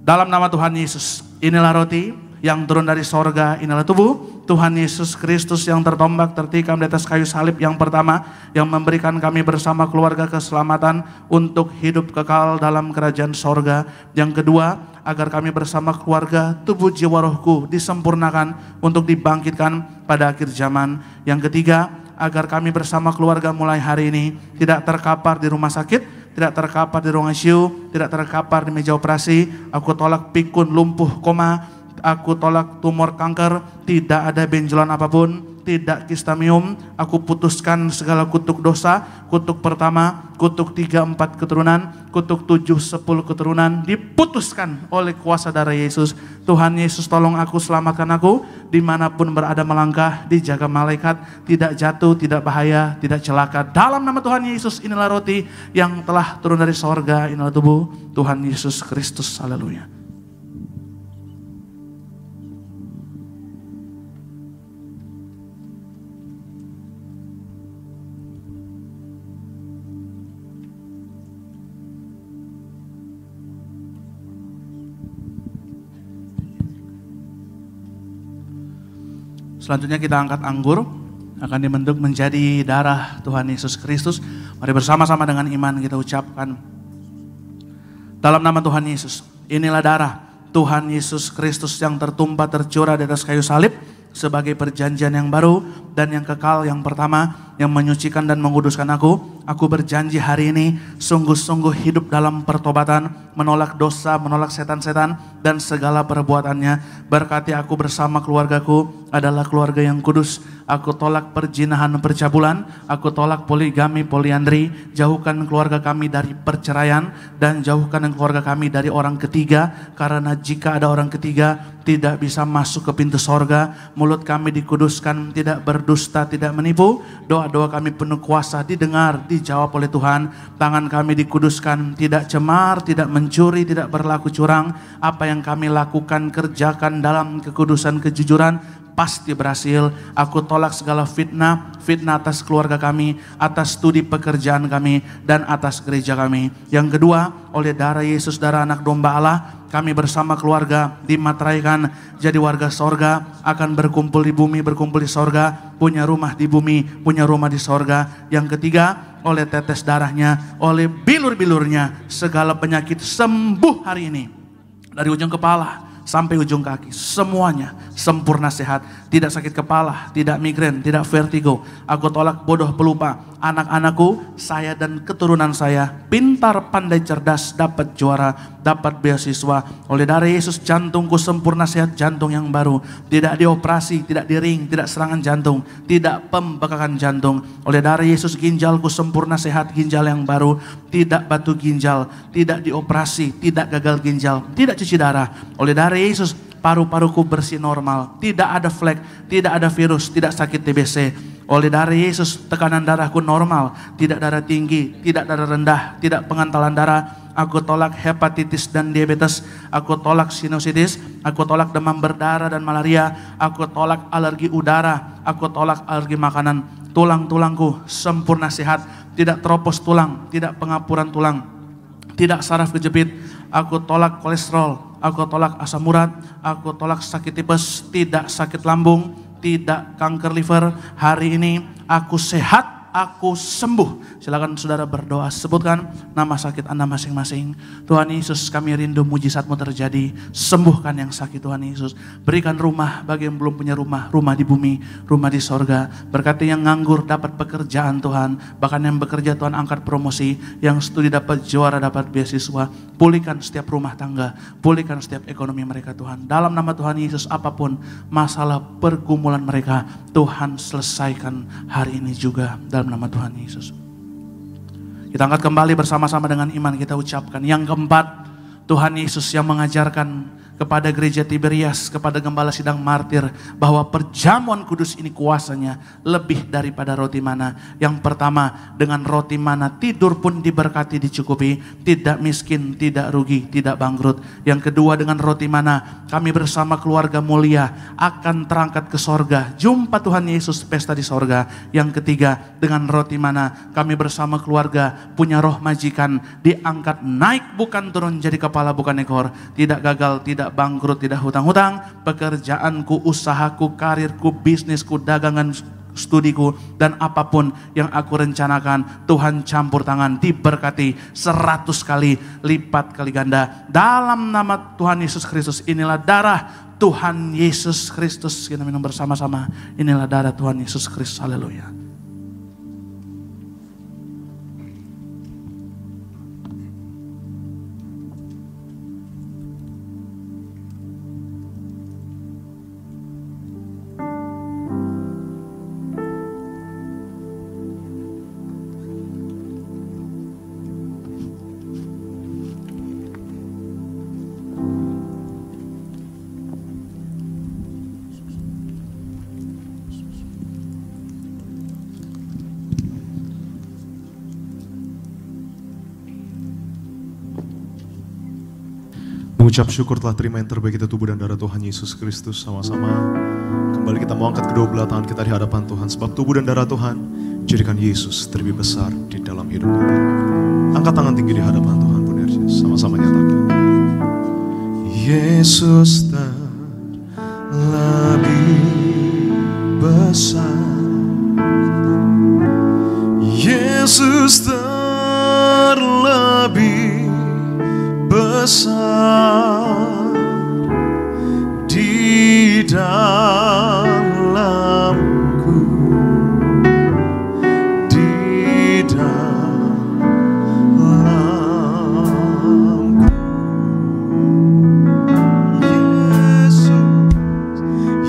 dalam nama Tuhan Yesus. Inilah roti yang turun dari sorga, inilah tubuh Tuhan Yesus Kristus yang tertombak, tertikam di atas kayu salib yang pertama, yang memberikan kami bersama keluarga keselamatan untuk hidup kekal dalam kerajaan sorga. Yang kedua, agar kami bersama keluarga, tubuh jiwa rohku disempurnakan untuk dibangkitkan pada akhir zaman. Yang ketiga, agar kami bersama keluarga mulai hari ini tidak terkapar di rumah sakit, tidak terkapar di ruang ICU, tidak terkapar di meja operasi. Aku tolak pikun, lumpuh, koma, aku tolak tumor kanker, tidak ada benjolan apapun, tidak kistamium. Aku putuskan segala kutuk dosa, kutuk pertama, kutuk 3, 4 keturunan, kutuk 7, 10 keturunan, diputuskan oleh kuasa darah Yesus. Tuhan Yesus tolong aku, selamatkan aku, dimanapun berada melangkah, dijaga malaikat, tidak jatuh, tidak bahaya, tidak celaka. Dalam nama Tuhan Yesus, inilah roti yang telah turun dari sorga, inilah tubuh Tuhan Yesus Kristus. Haleluya. Selanjutnya kita angkat anggur, akan dibentuk menjadi darah Tuhan Yesus Kristus. Mari bersama-sama dengan iman kita ucapkan dalam nama Tuhan Yesus. Inilah darah Tuhan Yesus Kristus yang tertumpah tercurah di atas kayu salib sebagai perjanjian yang baru dan yang kekal, yang pertama, yang menyucikan dan menguduskan aku. Aku berjanji hari ini sungguh-sungguh hidup dalam pertobatan, menolak dosa, menolak setan-setan dan segala perbuatannya. Berkati aku bersama keluargaku adalah keluarga yang kudus. Aku tolak perzinahan, percabulan, aku tolak poligami, poliandri. Jauhkan keluarga kami dari perceraian dan jauhkan keluarga kami dari orang ketiga, karena jika ada orang ketiga tidak bisa masuk ke pintu sorga. Mulut kami dikuduskan, tidak berdusta, tidak menipu. Doa-doa kami penuh kuasa, didengar, dijawab oleh Tuhan. Tangan kami dikuduskan, tidak cemar, tidak mencuri, tidak berlaku curang. Apa yang kami lakukan, kerjakan dalam kekudusan, kejujuran, pasti berhasil. Aku tolak segala fitnah, fitnah atas keluarga kami, atas studi pekerjaan kami, dan atas gereja kami. Yang kedua, oleh darah Yesus, darah anak domba Allah, kami bersama keluarga dimateraikan jadi warga sorga, akan berkumpul di bumi, berkumpul di sorga, punya rumah di bumi, punya rumah di sorga. Yang ketiga, oleh tetes darahnya, oleh bilur-bilurnya, segala penyakit sembuh hari ini. Dari ujung kepala sampai ujung kaki, semuanya sempurna sehat. Tidak sakit kepala, tidak migrain, tidak vertigo. Aku tolak bodoh pelupa. Anak-anakku, saya dan keturunan saya pintar, pandai, cerdas, dapat juara, dapat beasiswa. Oleh darah Yesus, jantungku sempurna sehat, jantung yang baru. Tidak dioperasi, tidak diring, tidak serangan jantung, tidak pembekakan jantung. Oleh darah Yesus, ginjalku sempurna sehat, ginjal yang baru. Tidak batu ginjal, tidak dioperasi, tidak gagal ginjal, tidak cuci darah. Oleh darah Yesus, paru-paruku bersih normal, tidak ada flek, tidak ada virus, tidak sakit TBC. Oleh darah Yesus, tekanan darahku normal, tidak darah tinggi, tidak darah rendah, tidak pengantalan darah. Aku tolak hepatitis dan diabetes, aku tolak sinusitis, aku tolak demam berdarah dan malaria, aku tolak alergi udara, aku tolak alergi makanan. Tulang-tulangku sempurna sehat, tidak teropos tulang, tidak pengapuran tulang, tidak saraf kejepit. Aku tolak kolesterol, aku tolak asam urat, aku tolak sakit tipes, tidak sakit lambung, tidak kanker liver. Hari ini aku sehat aku sembuh. Silakan saudara berdoa, sebutkan nama sakit Anda masing-masing. Tuhan Yesus, kami rindu mujizat-Mu terjadi. Sembuhkan yang sakit Tuhan Yesus. Berikan rumah bagi yang belum punya rumah, rumah di bumi, rumah di sorga. Berkati yang nganggur dapat pekerjaan Tuhan. Bahkan yang bekerja Tuhan angkat promosi, yang studi dapat juara, dapat beasiswa. Pulihkan setiap rumah tangga, pulihkan setiap ekonomi mereka Tuhan. Dalam nama Tuhan Yesus, apapun masalah pergumulan mereka, Tuhan selesaikan hari ini juga dalam nama Tuhan Yesus. Kita angkat kembali bersama-sama dengan iman, kita ucapkan. Yang keempat, Tuhan Yesus yang mengajarkan kepada gereja Tiberias, kepada gembala sidang martir, bahwa perjamuan kudus ini kuasanya lebih daripada roti mana. Yang pertama, dengan roti mana tidur pun diberkati, dicukupi, tidak miskin, tidak rugi, tidak bangkrut. Yang kedua, dengan roti mana kami bersama keluarga mulia akan terangkat ke sorga, jumpa Tuhan Yesus pesta di sorga. Yang ketiga, dengan roti mana kami bersama keluarga punya roh majikan, diangkat naik bukan turun, jadi kepala bukan ekor, tidak gagal, tidak bangkrut, tidak hutang-hutang. Pekerjaanku, usahaku, karirku, bisnisku, dagangan, studiku, dan apapun yang aku rencanakan, Tuhan campur tangan, diberkati 100 kali lipat kali ganda. Dalam nama Tuhan Yesus Kristus, inilah darah Tuhan Yesus Kristus. Kita minum bersama-sama. Inilah darah Tuhan Yesus Kristus. Haleluya. Mengucap syukur telah terima yang terbaik, kita tubuh dan darah Tuhan Yesus Kristus. Sama-sama kembali kita mau angkat kedua belah tangan kita di hadapan Tuhan. Sebab tubuh dan darah Tuhan jadikan Yesus terlebih besar di dalam hidup kita. Angkat tangan tinggi di hadapan Tuhan, Penerjes. Sama-sama nyatakan. Yesus terlebih besar. Yesus terlebih besar di dalamku, di dalamku.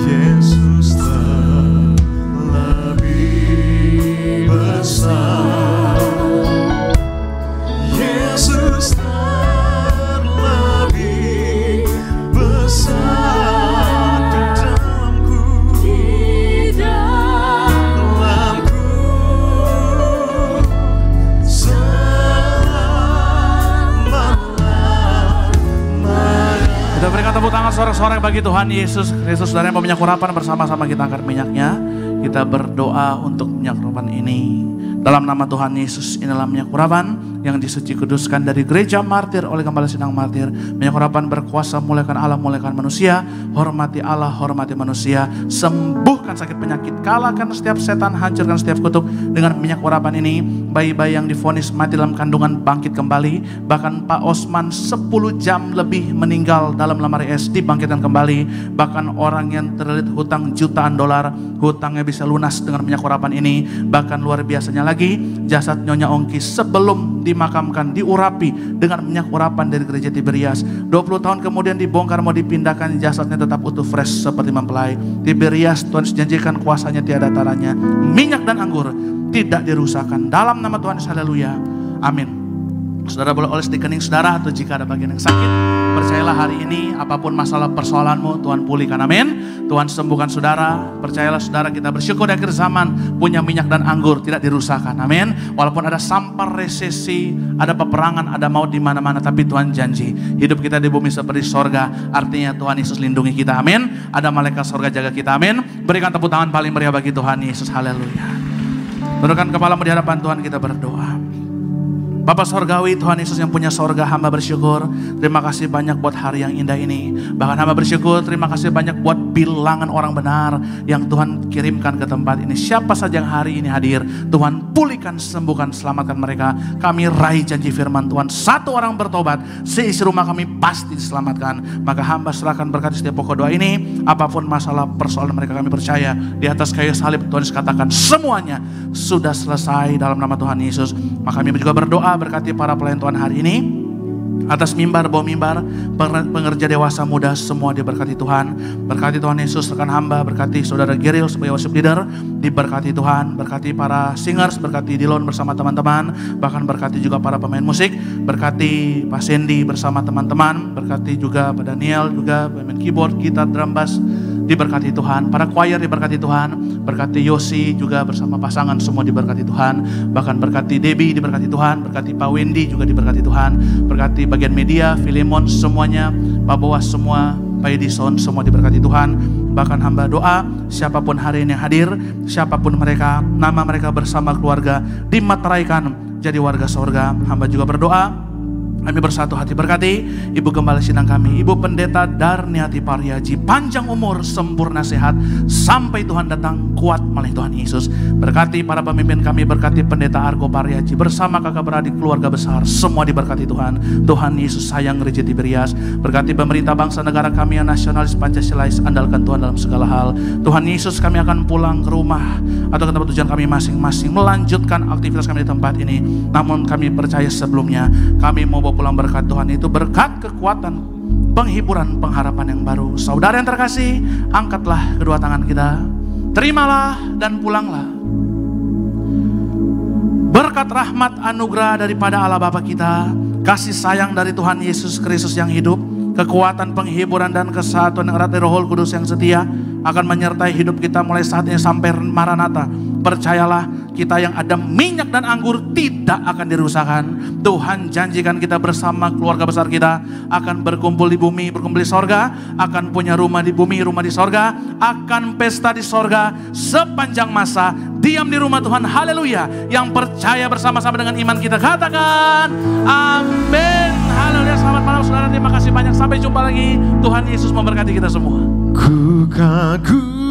Yesus terlebih besar. Yesus terlebih besar di dalamku, di dalamku. Selama-lamanya. Kita berikan tepuk tangan sorak-sorak bagi Tuhan Yesus Kristus. Saudara yang mau minyak urapan, bersama-sama kita angkat minyaknya. Kita berdoa untuk minyak urapan ini. Dalam nama Tuhan Yesus, inilah minyak urapan yang disuci kuduskan dari gereja martir oleh gembala sidang martir. Minyak urapan berkuasa, muliakan Allah, muliakan manusia. Hormati Allah, hormati manusia. Sembuhkan sakit penyakit, kalahkan setiap setan, hancurkan setiap kutuk. Dengan minyak urapan ini, bayi-bayi yang divonis mati dalam kandungan bangkit kembali. Bahkan Pak Osman 10 jam lebih meninggal dalam lemari es, dibangkitkan kembali. Bahkan orang yang terlilit hutang jutaan dolar, hutangnya bisa lunas dengan minyak urapan ini. Bahkan luar biasanya lagi, jasad Nyonya Ongki sebelum dimakamkan diurapi dengan minyak urapan dari gereja Tiberias. 20 tahun kemudian dibongkar, mau dipindahkan, jasadnya tetap utuh, fresh seperti mempelai. Tiberias, Tuhan janjikan kuasanya tiada taranya. Minyak dan anggur tidak dirusakkan. Dalam nama Tuhan Yesus, haleluya. Amin. Saudara boleh oles di kening saudara, atau jika ada bagian yang sakit, percayalah hari ini apapun masalah persoalanmu, Tuhan pulihkan, amin. Tuhan sembuhkan saudara, percayalah saudara, kita bersyukur di akhir zaman punya minyak dan anggur tidak dirusakkan, amin. Walaupun ada sampar, resesi, ada peperangan, ada maut di mana-mana, tapi Tuhan janji hidup kita di bumi seperti sorga. Artinya Tuhan Yesus lindungi kita, amin. Ada malaikat sorga jaga kita, amin. Berikan tepuk tangan paling meriah bagi Tuhan Yesus, haleluya. Tundukkan kepalamu di hadapan Tuhan, kita berdoa. Bapak Sorgawi, Tuhan Yesus yang punya sorga, hamba bersyukur. Terima kasih banyak buat hari yang indah ini. Bahkan hamba bersyukur, terima kasih banyak buat bilangan orang benar yang Tuhan kirimkan ke tempat ini. Siapa saja yang hari ini hadir, Tuhan pulihkan, sembuhkan, selamatkan mereka. Kami raih janji firman Tuhan, satu orang bertobat, seisi rumah kami pasti diselamatkan. Maka hamba serahkan berkat setiap pokok doa ini. Apapun masalah persoalan mereka, kami percaya di atas kayu salib Tuhan katakan semuanya sudah selesai dalam nama Tuhan Yesus. Maka kami juga berdoa berkati para pelayan Tuhan hari ini. Atas mimbar, bawah mimbar, pengerja dewasa muda semua diberkati Tuhan. Berkati Tuhan Yesus rekan hamba, berkati saudara Geril sebagai worship leader, diberkati Tuhan. Berkati para singers, berkati Dilon bersama teman-teman, bahkan berkati juga para pemain musik, berkati Pak Sandy bersama teman-teman, berkati juga Pak Daniel, juga pemain keyboard, gitar, drum bass, diberkati Tuhan. Para choir diberkati Tuhan, berkati Yosi juga bersama pasangan semua diberkati Tuhan. Bahkan berkati Debbie diberkati Tuhan, berkati Pak Wendy juga diberkati Tuhan, berkati bagian media, Filemon semuanya, Pak Boas semua, Pak Edison semua diberkati Tuhan. Bahkan hamba doa siapapun hari ini hadir, siapapun mereka, nama mereka bersama keluarga dimateraikan jadi warga sorga. Hamba juga berdoa kami bersatu hati berkati Ibu Gembala Sidang kami, Ibu Pendeta Darniati Pariaji, panjang umur, sempurna sehat, sampai Tuhan datang kuat melalui Tuhan Yesus. Berkati para pemimpin kami, berkati Pendeta Argo Pariaji bersama kakak beradik keluarga besar, semua diberkati Tuhan. Tuhan Yesus sayang Gereja Tiberias. Berkati pemerintah bangsa negara kami yang nasionalis Pancasilais, andalkan Tuhan dalam segala hal. Tuhan Yesus, kami akan pulang ke rumah atau ke tempat tujuan kami masing-masing, melanjutkan aktivitas kami di tempat ini. Namun kami percaya sebelumnya, kami mau pulang berkat Tuhan itu berkat kekuatan, penghiburan, pengharapan yang baru. Saudara yang terkasih, angkatlah kedua tangan kita, terimalah dan pulanglah. Berkat rahmat anugerah daripada Allah Bapa kita, kasih sayang dari Tuhan Yesus Kristus yang hidup, kekuatan, penghiburan dan kesatuan yang erat dari Roh Kudus yang setia akan menyertai hidup kita mulai saat ini sampai Maranatha. Percayalah, kita yang ada minyak dan anggur tidak akan dirusakkan. Tuhan janjikan kita bersama keluarga besar kita akan berkumpul di bumi, berkumpul di sorga, akan punya rumah di bumi, rumah di sorga, akan pesta di sorga sepanjang masa, diam di rumah Tuhan. Haleluya. Yang percaya bersama-sama dengan iman kita katakan amin. Haleluya. Selamat malam saudara, terima kasih banyak, sampai jumpa lagi. Tuhan Yesus memberkati kita semua. Ku kagum